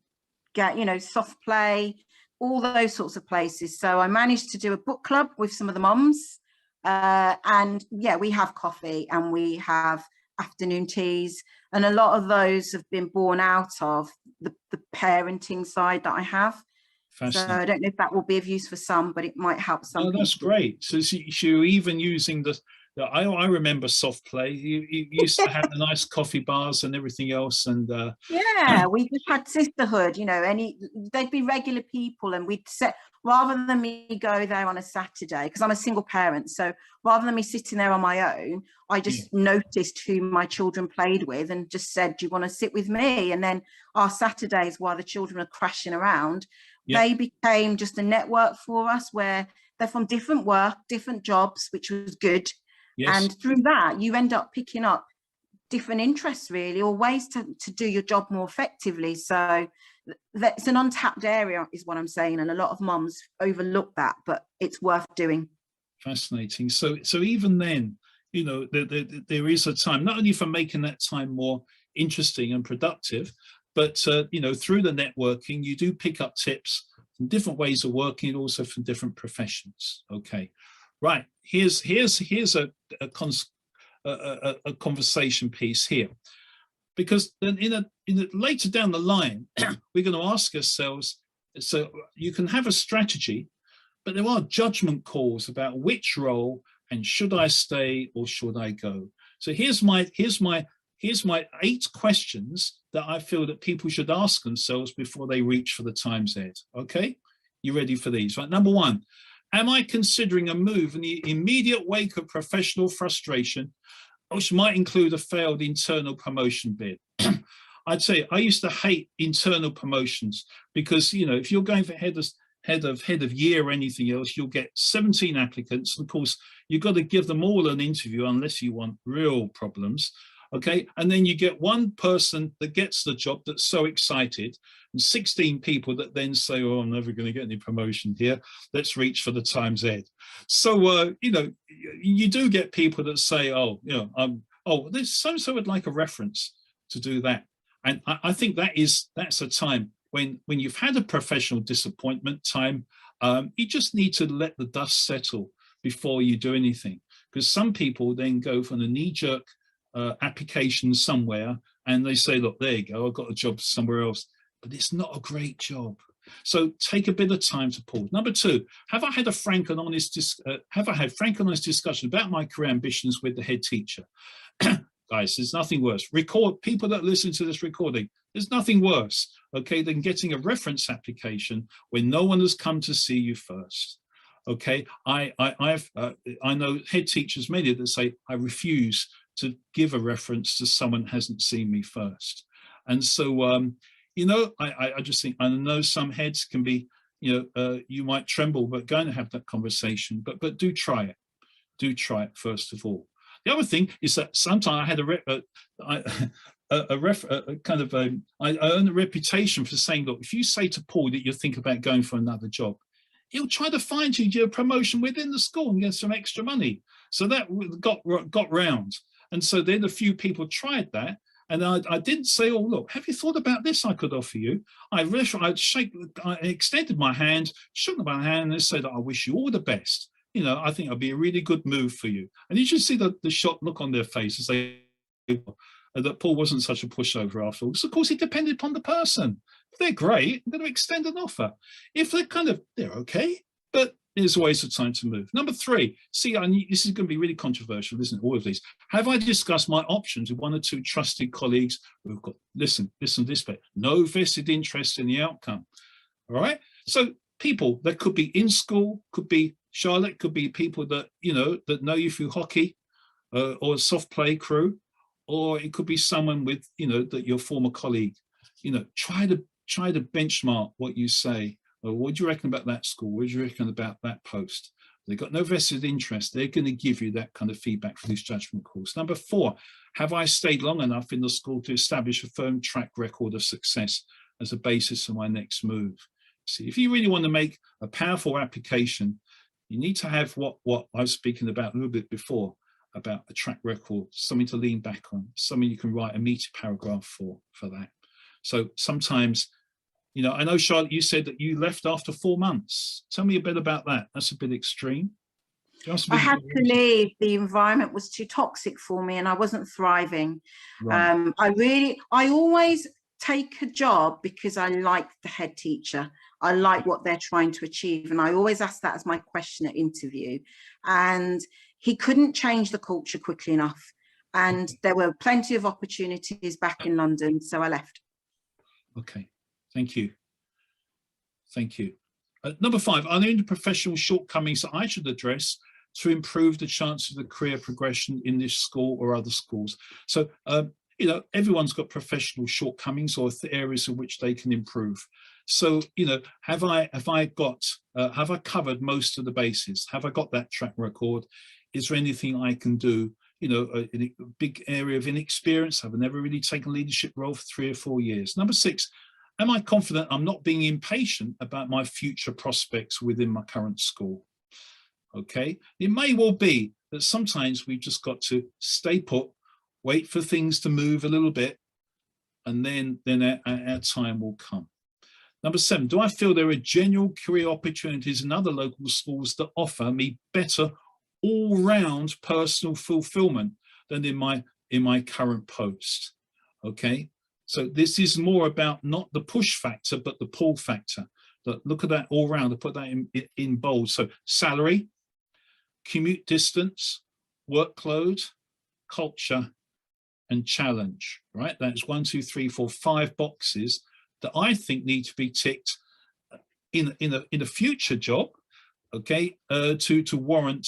[SPEAKER 2] you know, soft play, all those sorts of places. So I managed to do a book club with some of the mums, and yeah, we have coffee and we have afternoon teas, and a lot of those have been born out of the parenting side that I have. So I don't know if that will be of use for some, but it might help some.
[SPEAKER 1] Oh, that's great. So you're even using the, I remember soft play. You used to have the nice coffee bars and everything else, and
[SPEAKER 2] yeah, we just had sisterhood. You know, they'd be regular people, and we'd set, rather than me go there on a Saturday, because I'm a single parent. So rather than me sitting there on my own, I just noticed who my children played with and just said, "Do you want to sit with me?" And then our Saturdays, while the children are crashing around, they became just a network for us, where they're from different work, different jobs, which was good. Yes. And through that, you end up picking up different interests, really, or ways to do your job more effectively. So that's an untapped area, is what I'm saying. And a lot of mums overlook that, but it's worth doing.
[SPEAKER 1] Fascinating. So even then, you know, there is a time, not only for making that time more interesting and productive, but, you know, through the networking, you do pick up tips from different ways of working, also from different professions. Okay, right. Here's a conversation piece here, because then in a later down the line, we're going to ask ourselves. So you can have a strategy, but there are judgment calls about which role and should I stay or should I go. So here's my 8 questions that I feel that people should ask themselves before they reach for the Times Ed. Okay, you ready for these? Right. Number 1, am I considering a move in the immediate wake of professional frustration, which might include a failed internal promotion bid? I'd say I used to hate internal promotions, because, you know, if you're going for head of year or anything else, you'll get 17 applicants. And of course, you've got to give them all an interview unless you want real problems. Okay, and then you get one person that gets the job that's so excited, and 16 people that then say, oh, I'm never going to get any promotion here, let's reach for the Times Ed. So you know, you do get people that say, oh, you know, oh, this so-and-so would like a reference to do that. And I think that's a time when you've had a professional disappointment time, you just need to let the dust settle before you do anything, because some people then go from a knee-jerk application somewhere and they say, look, there you go, I've got a job somewhere else, but it's not a great job. So take a bit of time to pause. Number two, have I had frank and honest discussion about my career ambitions with the head teacher? Guys, there's nothing worse. People that listen to this recording, there's nothing worse, okay, than getting a reference application when no one has come to see you first. Okay, I know head teachers, many that say, I refuse to give a reference to someone who hasn't seen me first. And so, you know, I just think, I know some heads can be, you know, you might tremble, but going to have that conversation, but do try it. Do try it first of all. The other thing is that sometimes I had I earned a reputation for saying, look, if you say to Paul that you think about going for another job, he'll try to find you a promotion within the school and get some extra money. So that got round. And so then a few people tried that. And I didn't say, oh, look, have you thought about this I could offer you? I extended my hand, shook my hand and said, I wish you all the best. You know, I think it'll be a really good move for you. And you should see the shocked look on their faces that Paul wasn't such a pushover after all. So of course, it depended upon the person. If they're great, I'm going to extend an offer. If they're okay, but there's always a time to move. Number three, see, this is going to be really controversial, isn't it? All of these. Have I discussed my options with one or two trusted colleagues who've got, listen to this bit, no vested interest in the outcome? All right. So people that could be in school, could be Charlotte, could be people that, you know, that know you through hockey or a soft play crew, or it could be someone with, you know, that your former colleague. You know, try to benchmark what you say. What do you reckon about that school? What do you reckon about that post? They've got no vested interest. They're going to give you that kind of feedback for these judgment calls. Number four, have I stayed long enough in the school to establish a firm track record of success as a basis for my next move? See, if you really want to make a powerful application, you need to have what I was speaking about a little bit before, about a track record, something to lean back on, something you can write a meaty paragraph for that. So sometimes, you know, I know, Charlotte, you said that you left after 4 months. Tell me a bit about that. That's a bit extreme.
[SPEAKER 2] I had to leave. The environment was too toxic for me and I wasn't thriving. Right. I always take a job because I like the head teacher. I like what they're trying to achieve. And I always ask that as my question at interview. And he couldn't change the culture quickly enough. And there were plenty of opportunities back in London. So I left. Okay.
[SPEAKER 1] Thank you. Thank you. Number five, are there any professional shortcomings that I should address to improve the chances of career progression in this school or other schools? So, you know, everyone's got professional shortcomings or areas in which they can improve. So, you know, have I covered most of the bases? Have I got that track record? Is there anything I can do? You know, a big area of inexperience. I've never really taken a leadership role for 3 or 4 years. Number six, am I confident I'm not being impatient about my future prospects within my current school? Okay, it may well be that sometimes we've just got to stay put, wait for things to move a little bit, and then our time will come. Number seven, do I feel there are genuine career opportunities in other local schools that offer me better all-round personal fulfillment than in my current post? Okay. So this is more about not the push factor, but the pull factor. Look at that all round. I put that in bold. So salary, commute distance, workload, culture, and challenge, right? That's 1, 2, 3, 4, 5 boxes that I think need to be ticked in a future job, okay, to warrant,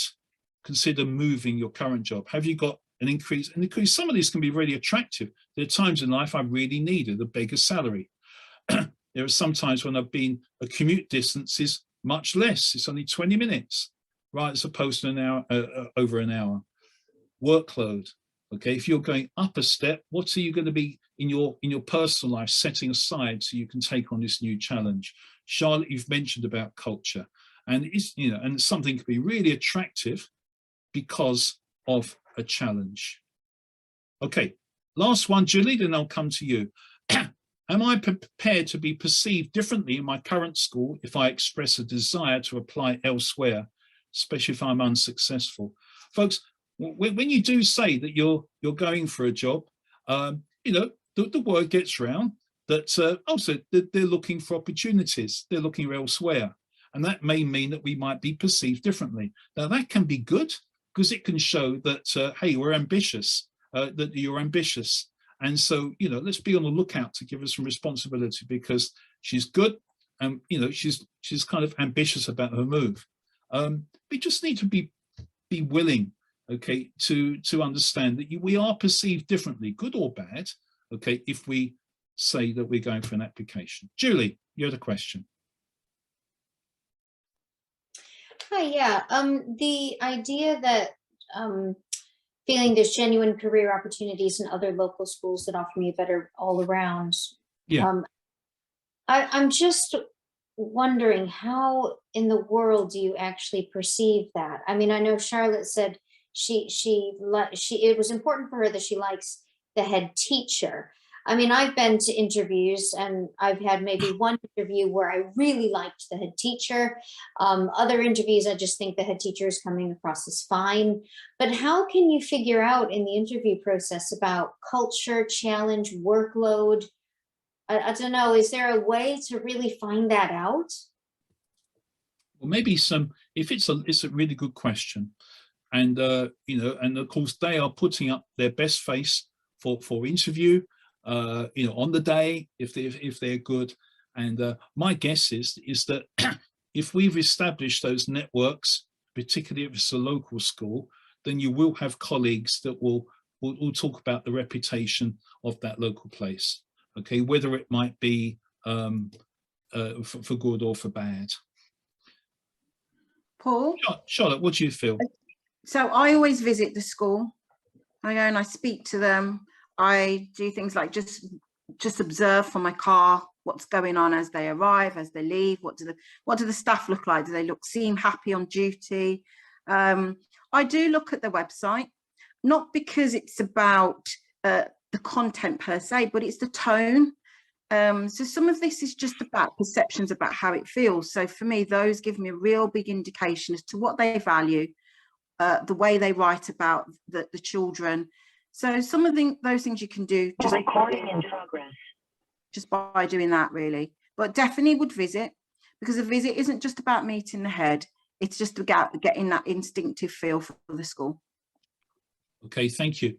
[SPEAKER 1] consider moving your current job. Have you got an increase? And because some of these can be really attractive. There are times in life I really needed a bigger salary. There are some times when I've been, a commute distance is much less. It's only 20 minutes, right, as opposed to an hour, over an hour. Workload. Okay, if you're going up a step, what are you going to be in your personal life setting aside so you can take on this new challenge? Charlotte, you've mentioned about culture, and it's, you know, and something can be really attractive because of a challenge. Okay, last one, Julie, then I'll come to you. Am I prepared to be perceived differently in my current school if I express a desire to apply elsewhere, especially if I'm unsuccessful? Folks, when you do say that you're going for a job, you know, the word gets around that also they're looking for opportunities, they're looking elsewhere. And that may mean that we might be perceived differently. Now that can be good because it can show that, hey, we're ambitious, that you're ambitious. And so, you know, let's be on the lookout to give her some responsibility because she's good and, you know, she's kind of ambitious about her move. We just need to be willing, okay, to understand that we are perceived differently, good or bad, okay, if we say that we're going for an application. Julie, you had a question.
[SPEAKER 4] Hi, yeah. The idea that feeling there's genuine career opportunities in other local schools that offer me a better all around.
[SPEAKER 1] Yeah.
[SPEAKER 4] I'm just wondering, how in the world do you actually perceive that? I mean, I know Charlotte said it was important for her that she likes the head teacher. I mean, I've been to interviews and I've had maybe one interview where I really liked the head teacher. Other interviews, I just think the head teacher is coming across as fine. But how can you figure out in the interview process about culture, challenge, workload? I don't know, is there a way to really find that out?
[SPEAKER 1] Well, maybe it's a really good question. And, you know, and of course they are putting up their best face for interview, you know, on the day, if they're good. And my guess is that if we've established those networks, particularly if it's a local school, then you will have colleagues that will talk about the reputation of that local place. Okay, whether it might be for good or for bad.
[SPEAKER 2] Paul?
[SPEAKER 1] Charlotte, what do you feel?
[SPEAKER 2] So I always visit the school. I go and I speak to them. I do things like just observe from my car what's going on as they arrive, as they leave. What do the staff look like? Do they seem happy on duty? I do look at the website, not because it's about the content per se, but it's the tone. So some of this is just about perceptions about how it feels. So for me, those give me a real big indication as to what they value, the way they write about the children. So some of those things you can do just recording in progress, just by doing that, really. But definitely would visit, because a visit isn't just about meeting the head, it's just about getting that instinctive feel for the school. Okay, thank you.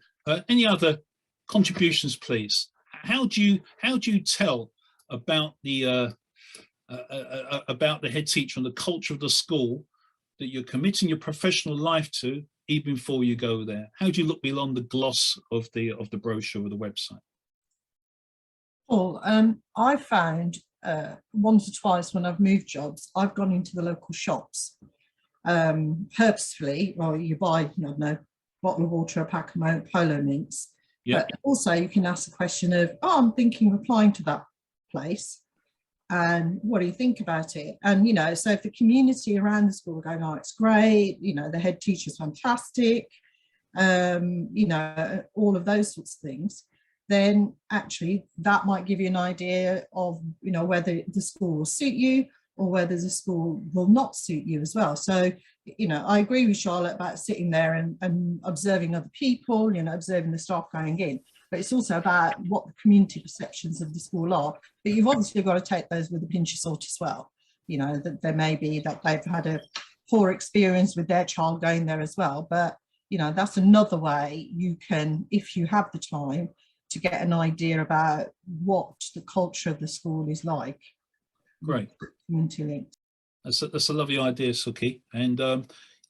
[SPEAKER 2] Any other contributions, please? How do you tell about the head teacher and the culture of the school that you're committing your professional life to, even before you go there? How do you look beyond the gloss of the brochure or the website?
[SPEAKER 5] Well, I found once or twice when I've moved jobs, I've gone into the local shops purposefully. Well, you buy, I don't know, bottle of water, a pack of polo mints. Yeah. But also you can ask the question of, oh, I'm thinking of applying to that place. And what do you think about it? And, you know, so if the community around the school are going, oh, it's great, you know, the head teacher's fantastic, you know, all of those sorts of things, then actually that might give you an idea of, you know, whether the school will suit you or whether the school will not suit you as well. So, you know, I agree with Charlotte about sitting there and observing other people, you know, observing the staff going in. But it's also about what the community perceptions of the school are. But you've obviously got to take those with a pinch of salt as well. You know, that there may be that they've had a poor experience with their child going there as well. But, you know, that's another way you can, if you have the time, to get an idea about what the culture of the school is like.
[SPEAKER 1] Great. That's a lovely idea, Suki. And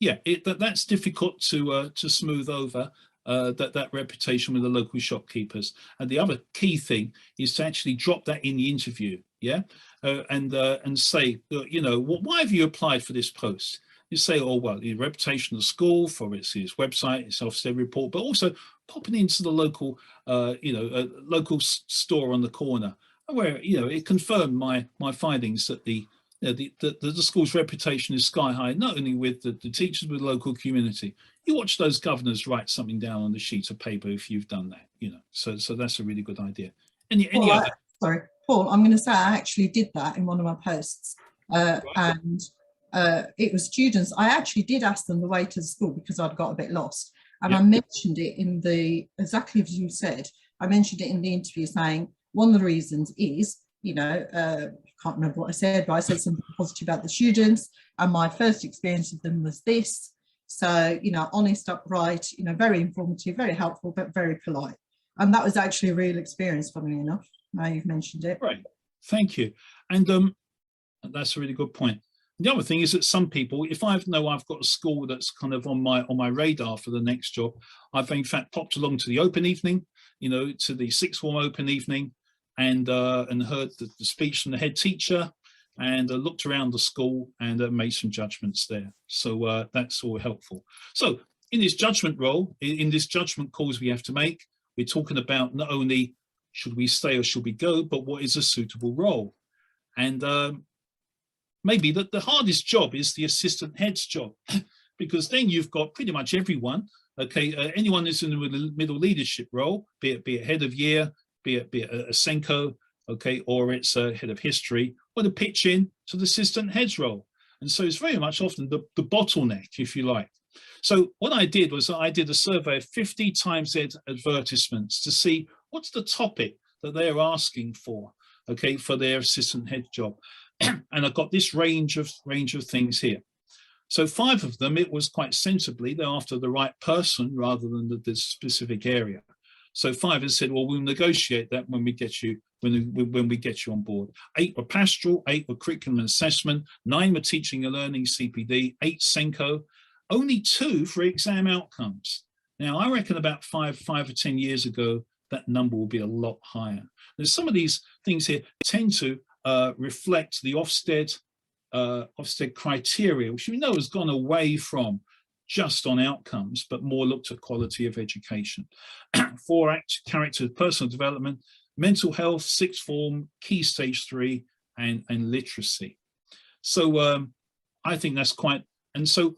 [SPEAKER 1] yeah, that's difficult to smooth over. That reputation with the local shopkeepers. And the other key thing is to actually drop that in the interview, yeah, and say, you know, why have you applied for this post? You say, oh, well, the reputation of the school for its website, its Ofsted report, but also popping into the local, local store on the corner, where, it confirmed my findings that the school's reputation is sky high, not only with the teachers, with the local community. You watch those governors write something down on the sheet of paper if you've done that, so that's a really good idea. Any other?
[SPEAKER 5] Sorry, Paul, I'm going to say I actually did that in one of my posts, and it was students. I actually did ask them the way to the school because I'd got a bit lost, and I mentioned it in exactly as you said. I mentioned it in the interview, saying one of the reasons is, can't remember what I said, but I said something positive about the students, and my first experience with them was this. So, honest, upright, very informative, very helpful, but very polite. And that was actually a real experience, funnily enough. Now you've mentioned it.
[SPEAKER 1] Right, thank you. And that's a really good point. The other thing is that some people, if I've got a school that's kind of on my radar for the next job, I've in fact popped along to the open evening, to the sixth form open evening, and heard the speech from the head teacher, and looked around the school and made some judgments there. So that's all helpful. So in this judgment role, in this judgment calls we have to make, we're talking about not only should we stay or should we go, but what is a suitable role. And maybe the hardest job is the assistant head's job, because then you've got pretty much everyone, anyone who's in the middle leadership role, be it head of year, be it a Senko, or it's a head of history, want to pitch in to the assistant head's role. And so it's very much often the bottleneck, if you like. So what I did was I did a survey of 50 Times Ed advertisements to see what's the topic that they're asking for, for their assistant head job. And I got this range of things here. So 5 of them, it was quite sensibly, they're after the right person rather than the specific area. So 5 has said, well, we'll negotiate that when we get you on board. 8 were pastoral, 8 were curriculum and assessment, 9 were teaching and learning CPD, 8 Senko, only 2 for exam outcomes. Now, I reckon about 5 or 10 years ago, that number will be a lot higher. There's some of these things here tend to reflect the Ofsted criteria, which we know has gone away from just on outcomes, but more looked at quality of education. 4 character personal development, mental health, sixth form, key stage 3, and literacy. So I think that's quite, and so,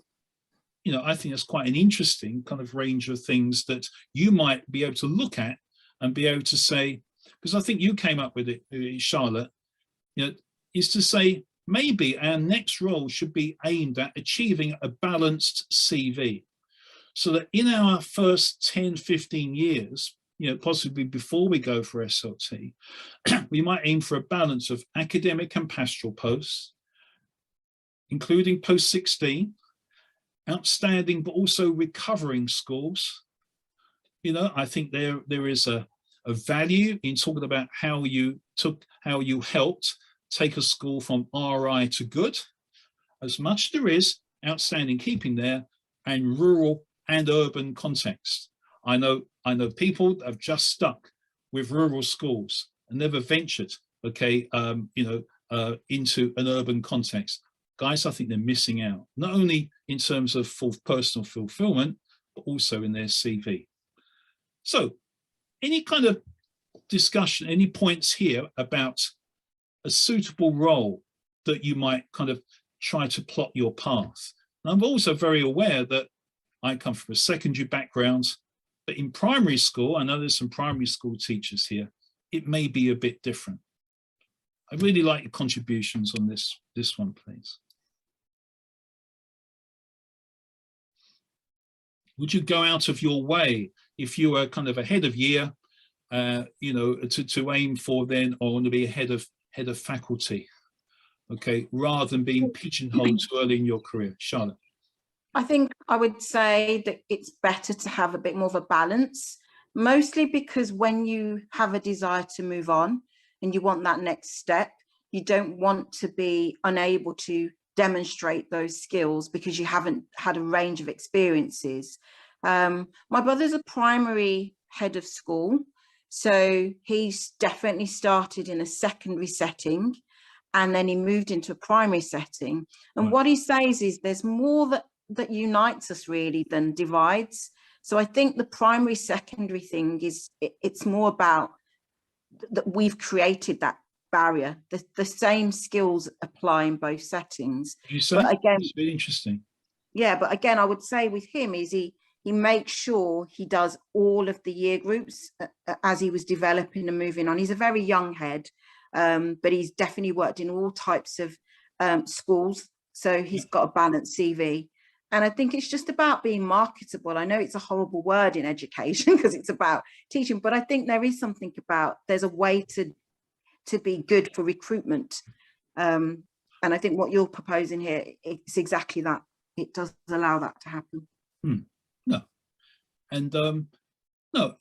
[SPEAKER 1] I think that's quite an interesting kind of range of things that you might be able to look at and be able to say, because I think you came up with it, Charlotte, is to say, maybe our next role should be aimed at achieving a balanced CV, so that in our first 10, 15 years, possibly before we go for SLT, we might aim for a balance of academic and pastoral posts, including post 16, outstanding but also recovering schools. I think there is a value in talking about how you helped take a school from RI to good, as much as there is outstanding keeping there, and rural and urban context. I know people that have just stuck with rural schools and never ventured, into an urban context. Guys, I think they're missing out, not only in terms of personal fulfillment, but also in their CV. So any kind of discussion, any points here about a suitable role that you might kind of try to plot your path? And I'm also very aware that I come from a secondary background, but in primary school, I know there's some primary school teachers here, it may be a bit different. I really like your contributions on this one, please. Would you go out of your way if you were kind of a head of year, to aim for then, or want to be a head of faculty, rather than being pigeonholed too early in your career? Charlotte?
[SPEAKER 2] I think I would say that it's better to have a bit more of a balance, mostly because when you have a desire to move on and you want that next step, you don't want to be unable to demonstrate those skills because you haven't had a range of experiences. My brother's a primary head of school, so he's definitely started in a secondary setting, and then he moved into a primary setting. And
[SPEAKER 1] Right.
[SPEAKER 2] what he says is there's more that unites us really than divides. So I think the primary secondary thing is it's more about that we've created that barrier. The same skills apply in both settings.
[SPEAKER 1] You say?
[SPEAKER 2] But again,
[SPEAKER 1] It's really interesting.
[SPEAKER 2] yeah, but again, I would say with him is he makes sure he does all of the year groups as he was developing and moving on. He's a very young head, but he's definitely worked in all types of schools. So he's got a balanced CV. And I think it's just about being marketable. I know it's a horrible word in education because it's about teaching, but I think there is something about, there's a way to be good for recruitment. And I think what you're proposing here, it's exactly that. It does allow that to happen.
[SPEAKER 1] No. And no.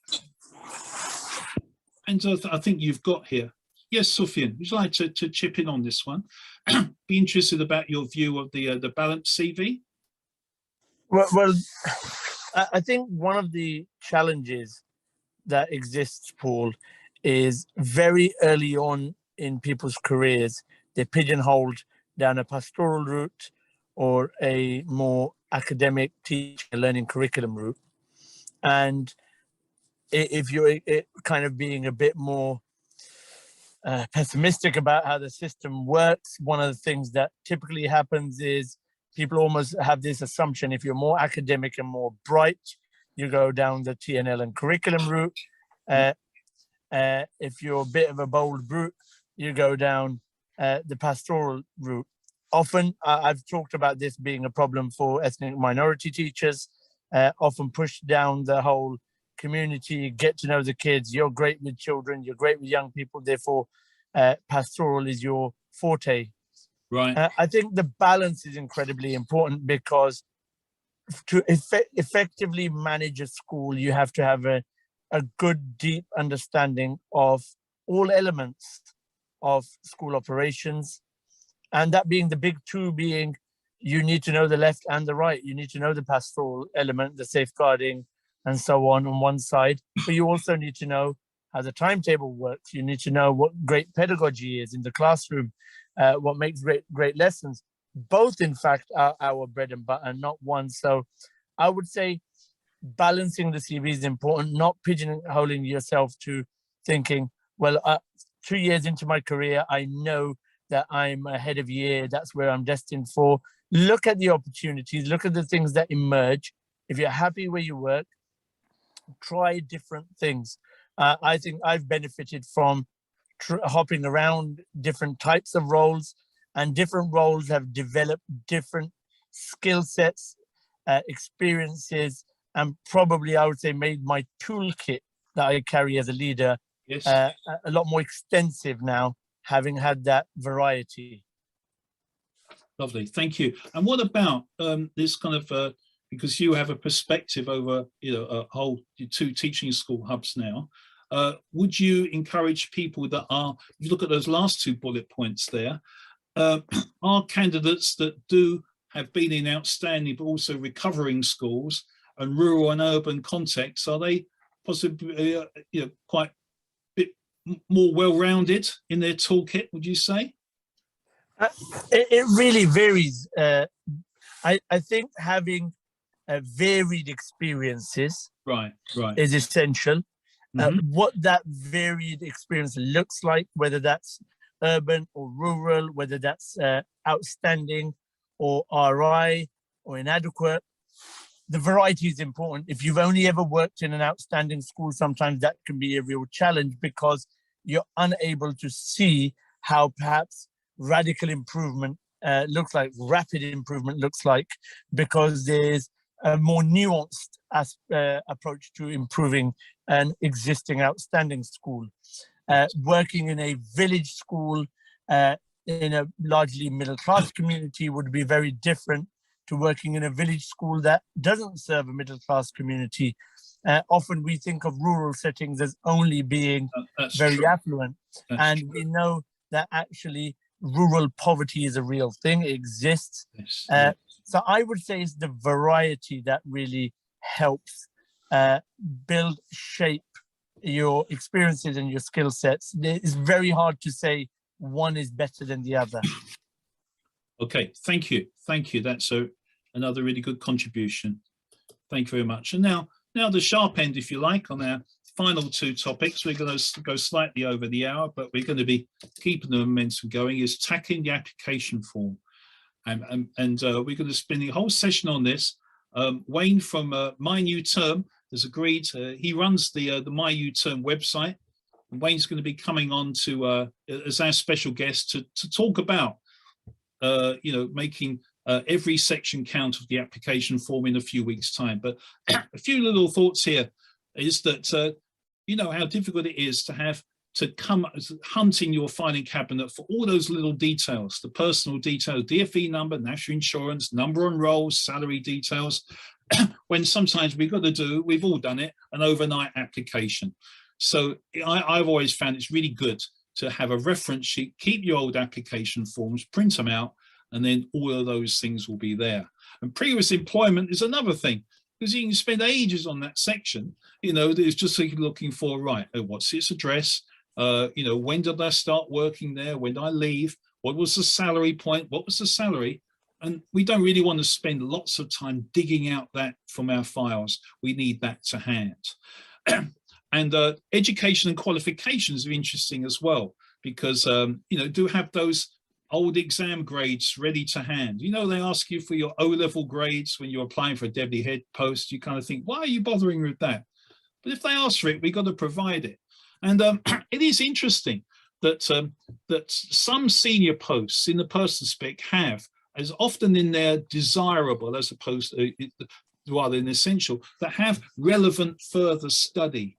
[SPEAKER 1] And I think you've got here. Yes, Sufyan, would you like to chip in on this one? Be interested about your view of the balanced CV.
[SPEAKER 6] Well, I think one of the challenges that exists, Paul, is very early on in people's careers, they're pigeonholed down a pastoral route or a more academic teaching and learning curriculum route. And if you're kind of being a bit more pessimistic about how the system works, one of the things that typically happens is people almost have this assumption, if you're more academic and more bright, you go down the TNL and curriculum route. If you're a bit of a bold brute, you go down the pastoral route. Often, I've talked about this being a problem for ethnic minority teachers, often push down the whole community, get to know the kids, you're great with children, you're great with young people, therefore pastoral is your forte.
[SPEAKER 1] Right.
[SPEAKER 6] I think the balance is incredibly important because to effectively manage a school, you have to have a good, deep understanding of all elements of school operations. And that being the big two being, you need to know the left and the right. You need to know the pastoral element, the safeguarding and so on one side, but you also need to know how the timetable works. You need to know what great pedagogy is in the classroom, what makes great lessons. Both, in fact, are our bread and butter, not one. So I would say balancing the CV is important, not pigeonholing yourself to thinking, well, 2 years into my career, I know that I'm ahead of year, that's where I'm destined for. Look at the opportunities, look at the things that emerge. If you're happy where you work, try different things. I think I've benefited from hopping around different types of roles, and different roles have developed different skill sets, experiences, and probably I would say made my toolkit that I carry as a leader a lot more extensive now, having had that variety.
[SPEAKER 1] Lovely, thank you. And what about this kind of, because you have a perspective over a whole 2 teaching school hubs now, would you encourage people that are, if you look at those last 2 bullet points there, are candidates that do have been in outstanding but also recovering schools and rural and urban contexts, are they possibly quite a bit more well-rounded in their toolkit, would you say?
[SPEAKER 6] It really varies. I think having varied experiences is essential. What that varied experience looks like, whether that's urban or rural, whether that's outstanding or RI or inadequate, the variety is important. If you've only ever worked in an outstanding school, sometimes that can be a real challenge because you're unable to see how perhaps radical improvement looks like, rapid improvement looks like, because there's a more nuanced approach to improving an existing outstanding school. Working in a village school in a largely middle-class community would be very different to working in a village school that doesn't serve a middle-class community. Often we think of rural settings as only being very affluent. And we know that actually rural poverty is a real thing, it exists. So I would say it's the variety that really helps build, shape your experiences and your skill sets. It's very hard to say one is better than the other.
[SPEAKER 1] Okay, thank you. Thank you. That's another really good contribution. Thank you very much. And now the sharp end, if you like, on our final two topics. We're going to go slightly over the hour, but we're going to be keeping the momentum going, is tackling the application form. And we're going to spend the whole session on this. Wayne from My New Term has agreed. He runs the My New Term website. And Wayne's going to be coming on to as our special guest to talk about making every section count of the application form in a few weeks' time. But a few little thoughts here is that you know how difficult it is to come hunting your filing cabinet for all those little details, the personal details, DFE number, national insurance, number on roll, salary details, when sometimes we've all done it, an overnight application. So I've always found it's really good to have a reference sheet, keep your old application forms, print them out, and then all of those things will be there. And previous employment is another thing, because you can spend ages on that section. You know, there's just looking for, right, what's its address? When did I start working there? When did I leave? What was the salary point? What was the salary? And we don't really want to spend lots of time digging out that from our files. We need that to hand. And education and qualifications are interesting as well, because, do have those old exam grades ready to hand. You know, they ask you for your O-level grades when you're applying for a deputy head post. You kind of think, why are you bothering with that? But if they ask for it, we've got to provide it. And it is interesting that that some senior posts in the person spec have, as often in their desirable as opposed to rather than essential, that have relevant further study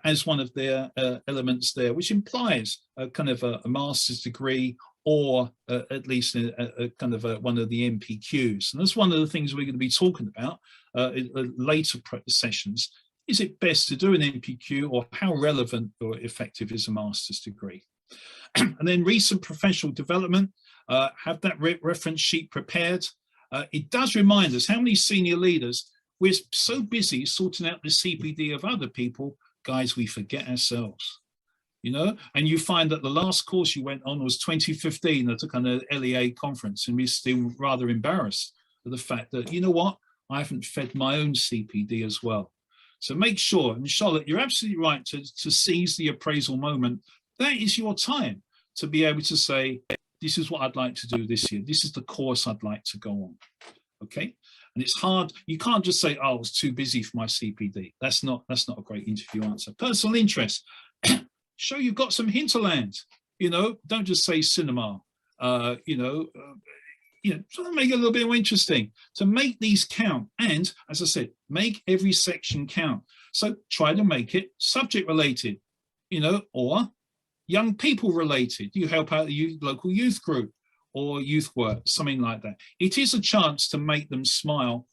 [SPEAKER 1] as one of their elements there, which implies a kind of a master's degree, or at least a kind of one of the MPQs. And that's one of the things we're going to be talking about in later sessions. Is it best to do an MPQ, or how relevant or effective is a master's degree? And then recent professional development, have that reference sheet prepared. It does remind us how many senior leaders, we're so busy sorting out the CPD of other people, guys, we forget ourselves. You know, and you find that the last course you went on was 2015 at a kind of LEA conference, and we're still rather embarrassed at the fact that, you know what, I haven't fed my own CPD as well. So make sure, and Charlotte, you're absolutely right to seize the appraisal moment. That is your time to be able to say, this is what I'd like to do this year. This is the course I'd like to go on. Okay. And it's hard. You can't just say, oh, I was too busy for my CPD. That's not a great interview answer. Personal interest. Show you've got some hinterland. You know, don't just say cinema. Try to make it a little bit more interesting, to make these count. And as I said, make every section count. So try to make it subject related, or young people related. You help out the local youth group or youth work, something like that. It is a chance to make them smile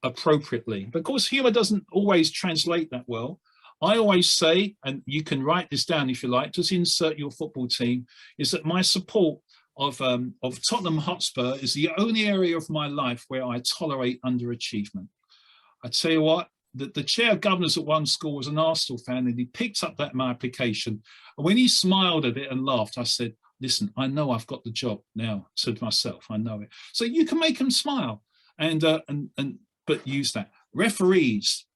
[SPEAKER 1] appropriately. But of course, humor doesn't always translate that well. I always say, and you can write this down if you like, just insert your football team, is that my support of Tottenham Hotspur is the only area of my life where I tolerate underachievement. I tell you what, the chair of governors at one school was an Arsenal fan, and he picked up my application. And when he smiled at it and laughed, I said, listen, I know I've got the job now. I said to myself, I know it. So you can make them smile, but use that. Referees,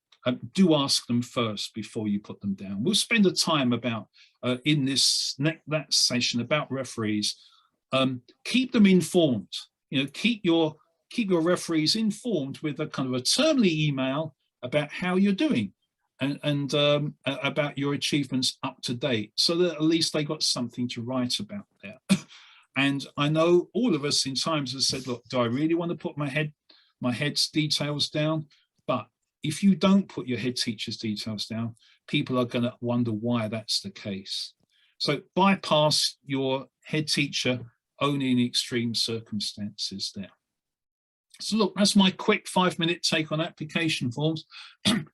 [SPEAKER 1] do ask them first before you put them down. We'll spend a time about in that session about referees. Keep them informed. Keep your referees informed with a kind of a termly email about how you're doing, and about your achievements up to date, so that at least they got something to write about there. And I know all of us in times have said, look, do I really want to put my head's details down? But if you don't put your head teacher's details down, people are going to wonder why that's the case. So bypass your head teacher only in extreme circumstances there. So look, that's my quick 5-minute take on application forms. We're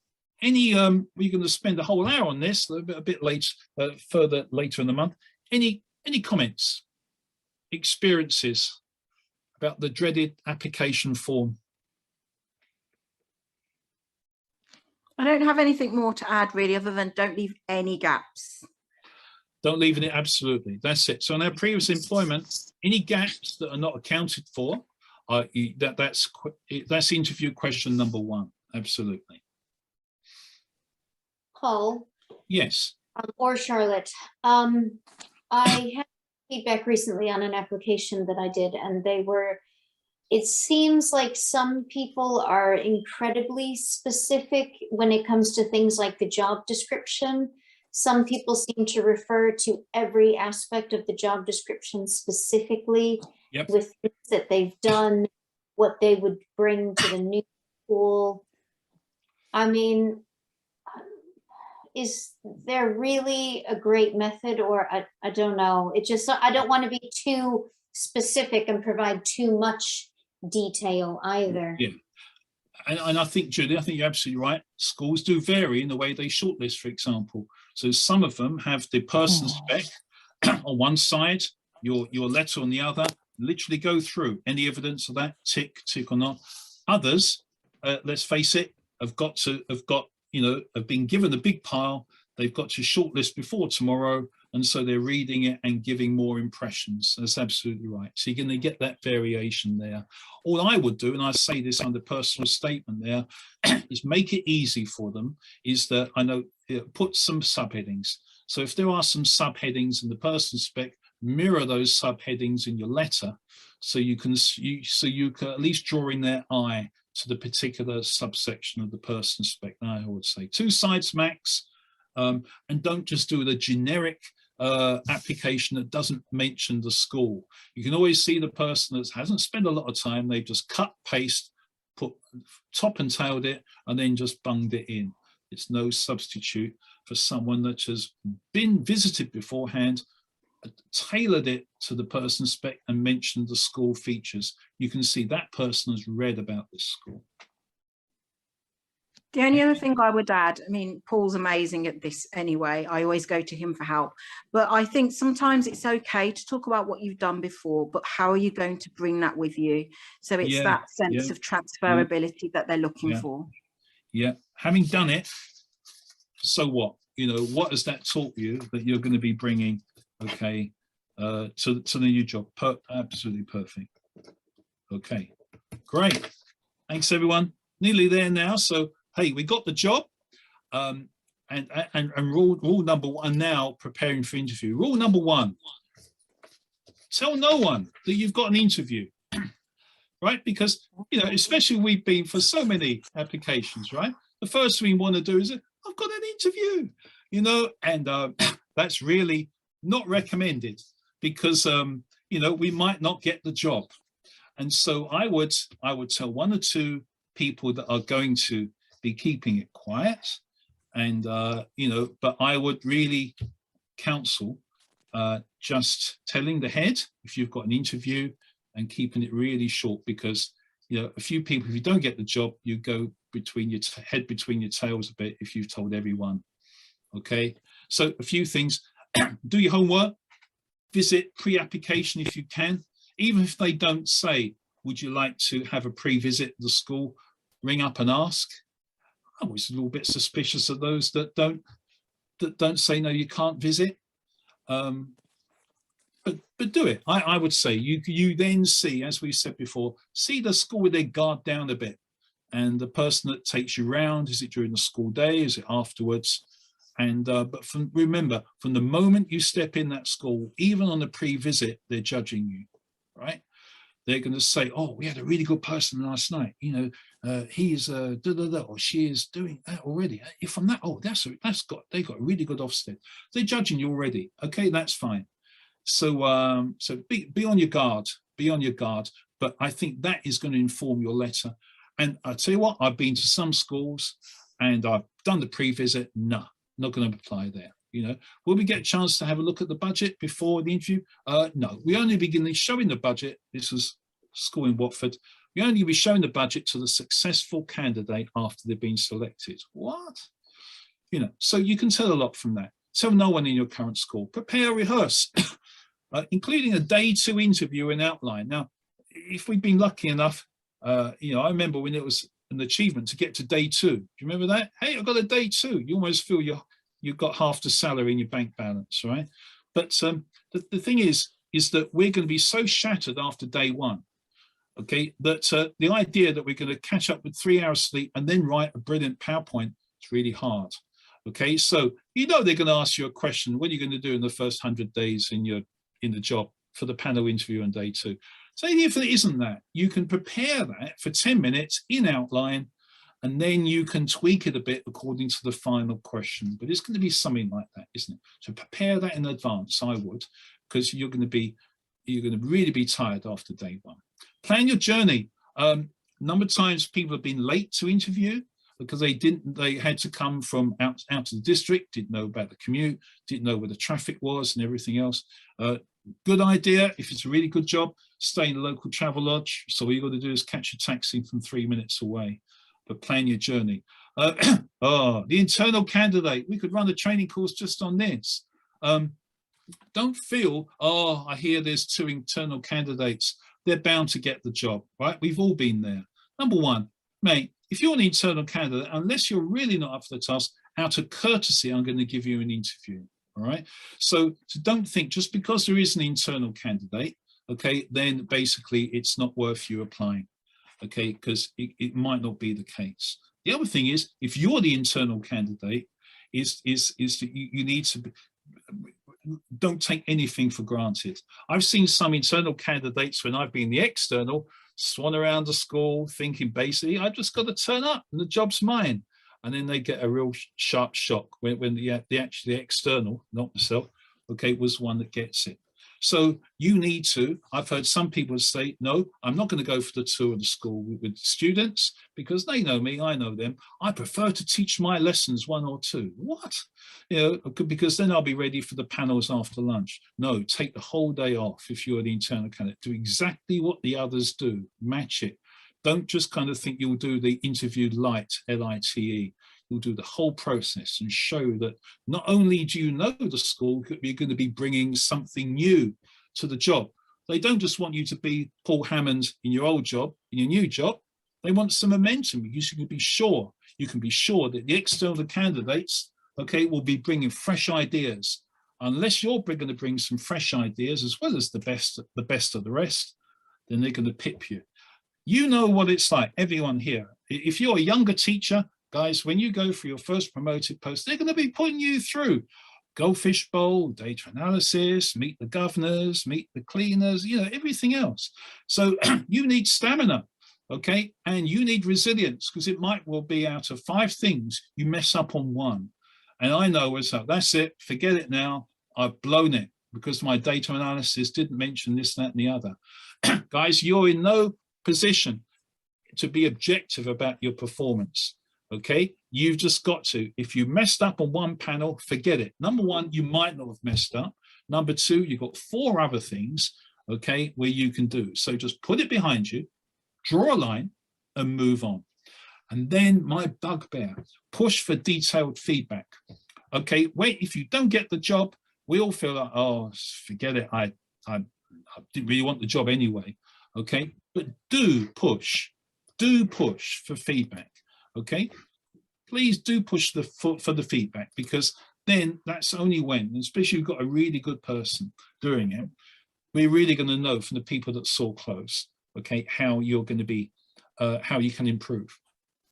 [SPEAKER 1] going to spend a whole hour on this, a bit late, further later in the month. Any comments, experiences about the dreaded application form?
[SPEAKER 2] I don't have anything more to add really, other than don't leave any gaps.
[SPEAKER 1] Don't leave it, absolutely. That's it. So in our previous employment, any gaps that are not accounted for, that's interview question number 1. Absolutely.
[SPEAKER 4] Paul.
[SPEAKER 1] Yes.
[SPEAKER 4] Or Charlotte. I had feedback recently on an application that I did, and it seems like some people are incredibly specific when it comes to things like the job description. Some people seem to refer to every aspect of the job description specifically,
[SPEAKER 1] yep,
[SPEAKER 4] with things that they've done, what they would bring to the new school. I mean, is there really a great method, or I don't know. It just, I don't want to be too specific and provide too much detail either.
[SPEAKER 1] Yeah. And I think, Julie, I think you're absolutely right. Schools do vary in the way they shortlist, for example. So some of them have the person spec on one side, your letter on the other, literally go through any evidence of that, tick or not. Others, let's face it, have been given a big pile. They've got to shortlist before tomorrow, and so they're reading it and giving more impressions. That's absolutely right. So you're going to get that variation there. All I would do, and I say this under personal statement there, is make it easy for them, is that put some subheadings. So if there are some subheadings in the person spec, mirror those subheadings in your letter, so you can at least draw in their eye to the particular subsection of the person spec. I would say 2 sides max, and don't just do the generic application that doesn't mention the school. You can always see the person that hasn't spent a lot of time, they've just cut, paste, put top and tailed it, and then just bunged it in. It's no substitute for someone that has been visited beforehand, tailored it to the person spec and mentioned the school features. You can see that person has read about this school.
[SPEAKER 2] The only other thing I would add, I mean, Paul's amazing at this anyway. I always go to him for help. But I think sometimes it's okay to talk about what you've done before, but how are you going to bring that with you? So it's that sense of transferability that they're looking for. Yeah.
[SPEAKER 1] Having done it, so what? What has that taught you that you're going to be bringing, okay, to the new job? Absolutely perfect. Okay, great. Thanks, everyone. Nearly there now. So, hey, we got the job, and rule number 1 now, preparing for interview. Rule number 1, tell no one that you've got an interview, right? Because, especially we've been for so many applications, right? The first thing we want to do is, I've got an interview, and that's really not recommended, because, we might not get the job. And so I would tell 1 or 2 people that are going to be keeping it quiet, and but I would really counsel just telling the head if you've got an interview, and keeping it really short, because a few people, if you don't get the job, you go between your head between your tails a bit if you've told everyone. Okay, so a few things. Do your homework, visit pre-application if you can, even if they don't say, would you like to have a pre-visit at the school, ring up and ask. I'm always a little bit suspicious of those that don't say no, you can't visit. But do it. I would say you then see, as we said before, see the school with their guard down a bit, and the person that takes you round, is it during the school day, is it afterwards? And but remember, from the moment you step in that school, even on the pre-visit, they're judging you, right? They're going to say, oh, we had a really good person last night, he is or she is doing that already. If I'm that, oh, they got a really good Ofsted. They're judging you already. Okay, that's fine. So be on your guard, but I think that is going to inform your letter. And I tell you what, I've been to some schools and I've done the pre-visit. No, not going to apply there. Will we get a chance to have a look at the budget before the interview? No, we only begin showing the budget. This was school in Watford. We only be showing the budget to the successful candidate after they've been selected. What? So you can tell a lot from that. Tell no one in your current school. Prepare, rehearse, including a day 2 interview and outline. Now, if we've been lucky enough, I remember when it was an achievement to get to day 2. Do you remember that? Hey, I've got a day 2. You almost feel you've got half the salary in your bank balance, right? But the thing is that we're going to be so shattered after day one, okay, that the idea that we're going to catch up with 3 hours sleep and then write a brilliant PowerPoint is really hard. Okay, so you know they're going to ask you a question, what are you going to do in the first 100 days in the job for the panel interview on day 2? So if it isn't that, you can prepare that for 10 minutes in outline, and then you can tweak it a bit according to the final question. But it's going to be something like that, isn't it? So prepare that in advance, I would, because you're going to really be tired after day 1. Plan your journey. Number of times people have been late to interview because they had to come from out of the district, didn't know about the commute, didn't know where the traffic was and everything else. Good idea, if it's a really good job, stay in the local travel lodge. So all you've got to do is catch a taxi from 3 minutes away, but plan your journey. The internal candidate, we could run a training course just on this. Don't feel, oh, I hear there's 2 internal candidates, they're bound to get the job, right? We've all been there. Number 1, mate, if you're an internal candidate, unless you're really not up for the task, out of courtesy, I'm going to give you an interview. All right. So don't think just because there is an internal candidate, okay, then basically it's not worth you applying, okay, because it might not be the case. The other thing is, if you're the internal candidate, is that you need to be, don't take anything for granted. I've seen some internal candidates when I've been the external swan around the school thinking basically I've just got to turn up and the job's mine. And then they get a real sharp shock when the external, not myself, okay, was one that gets it. So you need to, I've heard some people say, no, I'm not going to go for the tour of the school with students because they know me, I know them. I prefer to teach my lessons 1 or 2. What? You know, because then I'll be ready for the panels after lunch. No, take the whole day off if you're the internal candidate. Do exactly what the others do, match it. Don't just kind of think you'll do the interview light, L-I-T-E. You'll do the whole process and show that not only do you know the school, you're going to be bringing something new to the job. They don't just want you to be Paul Hammond in your old job, in your new job. They want some momentum because you can be sure that the external candidates, okay, will be bringing fresh ideas. Unless you're going to bring some fresh ideas as well as the best of the rest, then they're going to pip you. You know what it's like, everyone here. If you're a younger teacher, guys, when you go for your first promoted post, they're going to be putting you through Goldfish Bowl, data analysis, meet the governors, meet the cleaners, you know, everything else. So you need stamina, okay? And you need resilience because it might well be out of 5 things, you mess up on 1. And I know what's up. That's it. Forget it now. I've blown it because my data analysis didn't mention this, that, and the other. Guys, you're in no position to be objective about your performance, okay? You've just got to. If you messed up on 1 panel, forget it. Number 1, you might not have messed up. Number 2, you've got 4 other things, okay, where you can do. So just put it behind you, draw a line and move on. And then my bugbear, push for detailed feedback. Okay, wait, if you don't get the job, we all feel like, oh, forget it, I didn't really want the job anyway, okay? But do push for feedback, okay? Please do push for the feedback because then that's only when, especially if you've got a really good person doing it, we're really going to know from the people that saw close, okay, how you're going to be, how you can improve.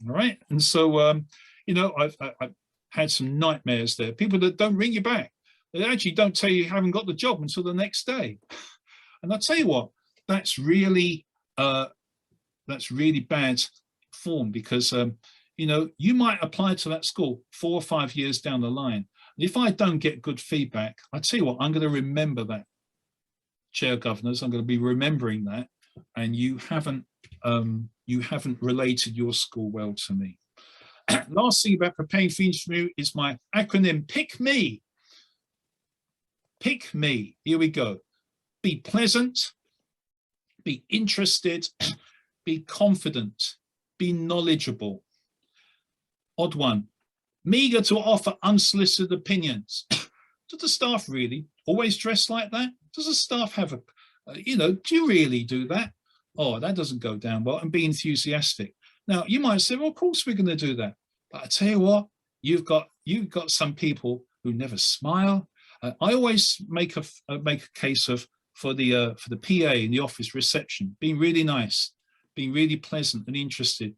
[SPEAKER 1] All right. And so, you know, I've had some nightmares there. People that don't ring you back. They actually don't tell you haven't got the job until the next day. And I'll tell you what, that's really bad form because, you know, you might apply to that school 4 or 5 years down the line. And if I don't get good feedback, I tell you what, I'm going to remember that. Chair Governors, I'm going to be remembering that. And you haven't related your school well to me. Last thing about preparing for interview is my acronym, PICK ME. PICK ME, here we go. Be pleasant, be interested, be confident, be knowledgeable. Odd one, meager to offer unsolicited opinions. Do the staff really always dress like that? Does the staff have a, you know, do you really do that? Oh, that doesn't go down well. And be enthusiastic. Now, you might say, well, of course we're going to do that. But I tell you what, you've got you've got some people who never smile. I always make a case of for the PA in the office reception being really nice, being really pleasant and interested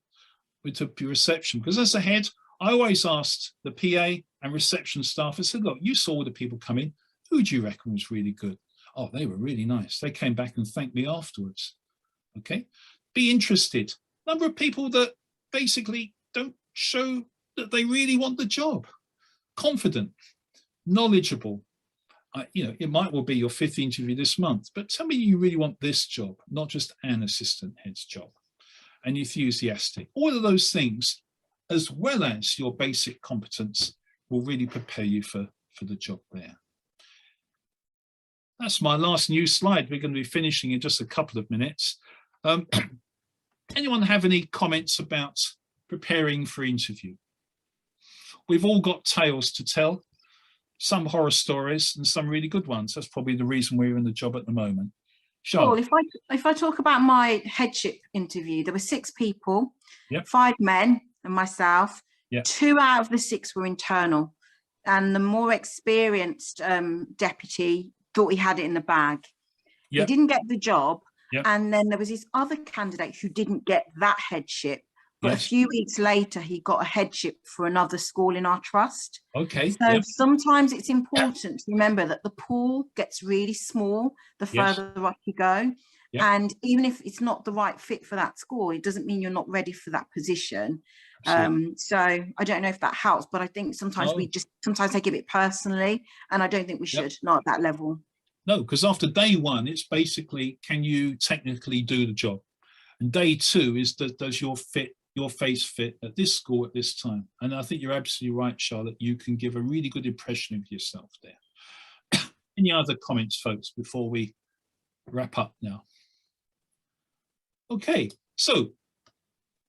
[SPEAKER 1] with the reception. Because as a head, I always asked the PA and reception staff, I said, look, you saw all the people come in. Who do you reckon was really good? Oh, they were really nice. They came back and thanked me afterwards. Okay, be interested. Number of people that basically don't show that they really want the job. Confident, knowledgeable. You know, it might well be your 5th interview this month, but tell me you really want this job, not just an assistant head's job. And enthusiastic. All of those things, as well as your basic competence, will really prepare you for the job there. That's my last new slide. We're going to be finishing in just a couple of minutes. Anyone have any comments about preparing for interview? We've all got tales to tell, some horror stories and some really good ones. That's probably the reason we're in the job at the moment. Charlotte.
[SPEAKER 2] Well, if I talk about my headship interview, there were 6 people,
[SPEAKER 1] Yep.
[SPEAKER 2] 5 men and myself.
[SPEAKER 1] Yep.
[SPEAKER 2] 2 out of the 6 were internal, and the more experienced deputy thought he had it in the bag.
[SPEAKER 1] Yep.
[SPEAKER 2] He didn't get the job.
[SPEAKER 1] Yep.
[SPEAKER 2] And then there was this other candidate who didn't get that headship, but
[SPEAKER 1] Yes.
[SPEAKER 2] a few weeks later he got a headship for another school in our trust.
[SPEAKER 1] Okay.
[SPEAKER 2] So
[SPEAKER 1] Yep.
[SPEAKER 2] sometimes it's important to remember that the pool gets really small the
[SPEAKER 1] Yes.
[SPEAKER 2] further up you go.
[SPEAKER 1] Yep.
[SPEAKER 2] And even if it's not the right fit for that school, it doesn't mean you're not ready for that position.
[SPEAKER 1] Absolutely.
[SPEAKER 2] So I don't know if that helps, but I think sometimes
[SPEAKER 1] No.
[SPEAKER 2] we just sometimes take it a bit personally, and I don't think we
[SPEAKER 1] Yep.
[SPEAKER 2] should, not at that level.
[SPEAKER 1] No, because after day 1, it's basically, can you technically do the job? And day 2 is that does your face fit at this school at this time? And I think you're absolutely right, Charlotte. You can give a really good impression of yourself there. Any other comments, folks, before we wrap up now? Okay, so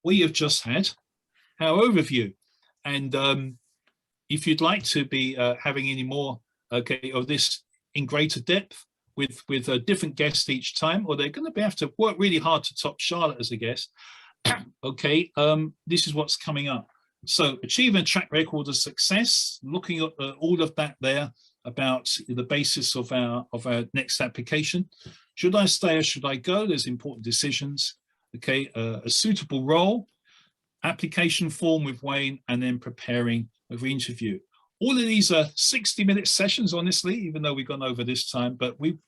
[SPEAKER 1] we have just had our overview. And if you'd like to be having any more of this in greater depth with a different guest each time, or they're going to have to work really hard to top Charlotte as a guest. Okay, this is what's coming up. So achieving a track record of success, looking at all of that there about the basis of our next application. Should I stay or should I go? There's important decisions. Okay, a suitable role, application form with Wayne, and then preparing for interview. All of these are 60-minute sessions, honestly, even though we've gone over this time, but we've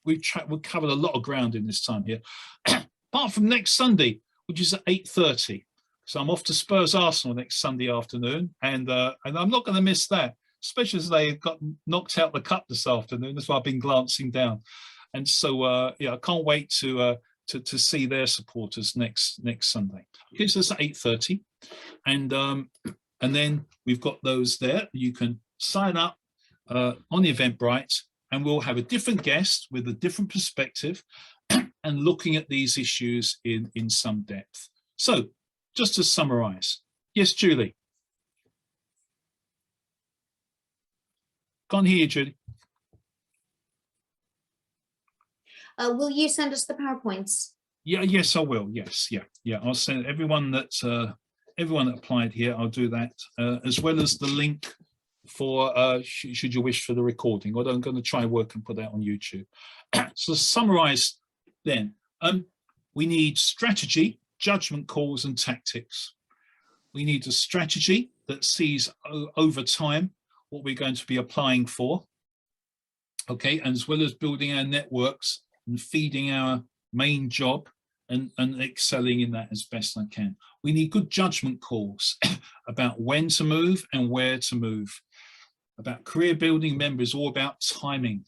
[SPEAKER 1] covered a lot of ground in this time here. Apart from next Sunday, which is at 8:30. So I'm off to Spurs Arsenal next Sunday afternoon, and I'm not going to miss that, especially as they got knocked out the cup this afternoon. That's why I've been glancing down, and so yeah, I can't wait to see their supporters next Sunday. Okay, so it's at 8:30, and then we've got those there. You can sign up on the Eventbrite, and we'll have a different guest with a different perspective and looking at these issues in some depth. So just to summarize. Yes, Julie. Can't hear you, Julie.
[SPEAKER 4] Will you send us the PowerPoints?
[SPEAKER 1] Yeah, yes, I will. Yes, yeah. I'll send everyone that applied here. I'll do that, as well as the link for should you wish for the recording. Although I'm going to try and work and put that on YouTube. So to summarize, then we need strategy, judgment calls, and tactics. We need a strategy that sees over time what we're going to be applying for. Okay, and as well as building our networks and feeding our main job and excelling in that as best I can. We need good judgment calls about when to move and where to move. About career building, remember, is all about timing.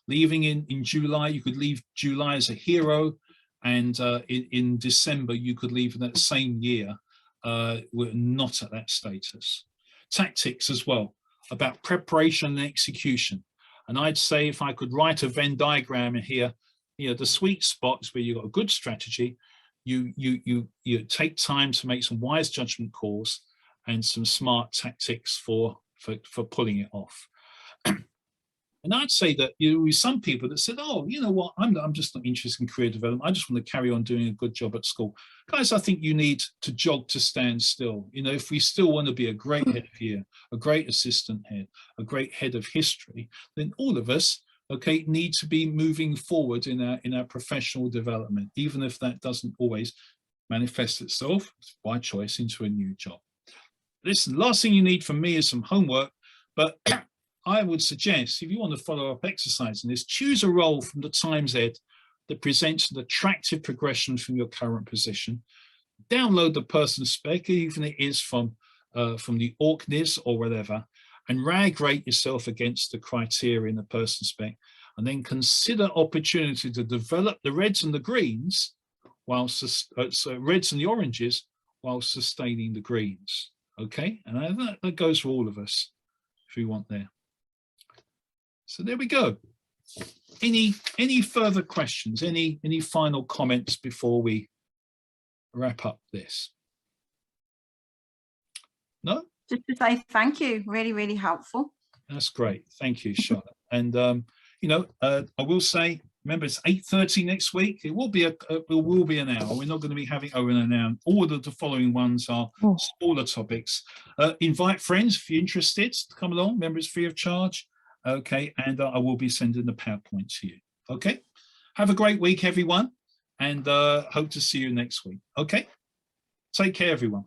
[SPEAKER 1] Leaving in July, you could leave July as a hero, and in December, you could leave in that same year. We're not at that status. Tactics as well, about preparation and execution. And I'd say if I could write a Venn diagram here, you know, the sweet spots where you've got a good strategy, you take time to make some wise judgment calls and some smart tactics for pulling it off. And And I'd say that with some people that said, oh, you know what, I'm just not interested in career development. I just want to carry on doing a good job at school. Guys, I think you need to jog to stand still. You know, if we still want to be a great head of year, a great assistant head, a great head of history, then all of us, okay, need to be moving forward in our professional development, even if that doesn't always manifest itself by choice into a new job. Listen, last thing you need from me is some homework, but I would suggest, if you want to follow up exercising this, choose a role from the Times Ed that presents an attractive progression from your current position. Download the person spec, even if it is from the Orkneys or whatever, and rate yourself against the criteria in the person spec, and then consider opportunity to develop the reds and the greens, whilst reds and the oranges, while sustaining the greens. Okay, and that goes for all of us if we want there. So there we go. Any further questions? Any final comments before we wrap up this? No?
[SPEAKER 2] Just to say thank you, really, really helpful.
[SPEAKER 1] That's great. Thank you, Charlotte. And you know, I will say, remember, it's 8:30 next week. It will be an hour. We're not going to be having over an hour. All of the following ones are smaller topics. Invite friends if you're interested to come along. Remember, it's free of charge. Okay, and I will be sending the PowerPoint to you. Okay, have a great week, everyone, and hope to see you next week. Okay, take care, everyone.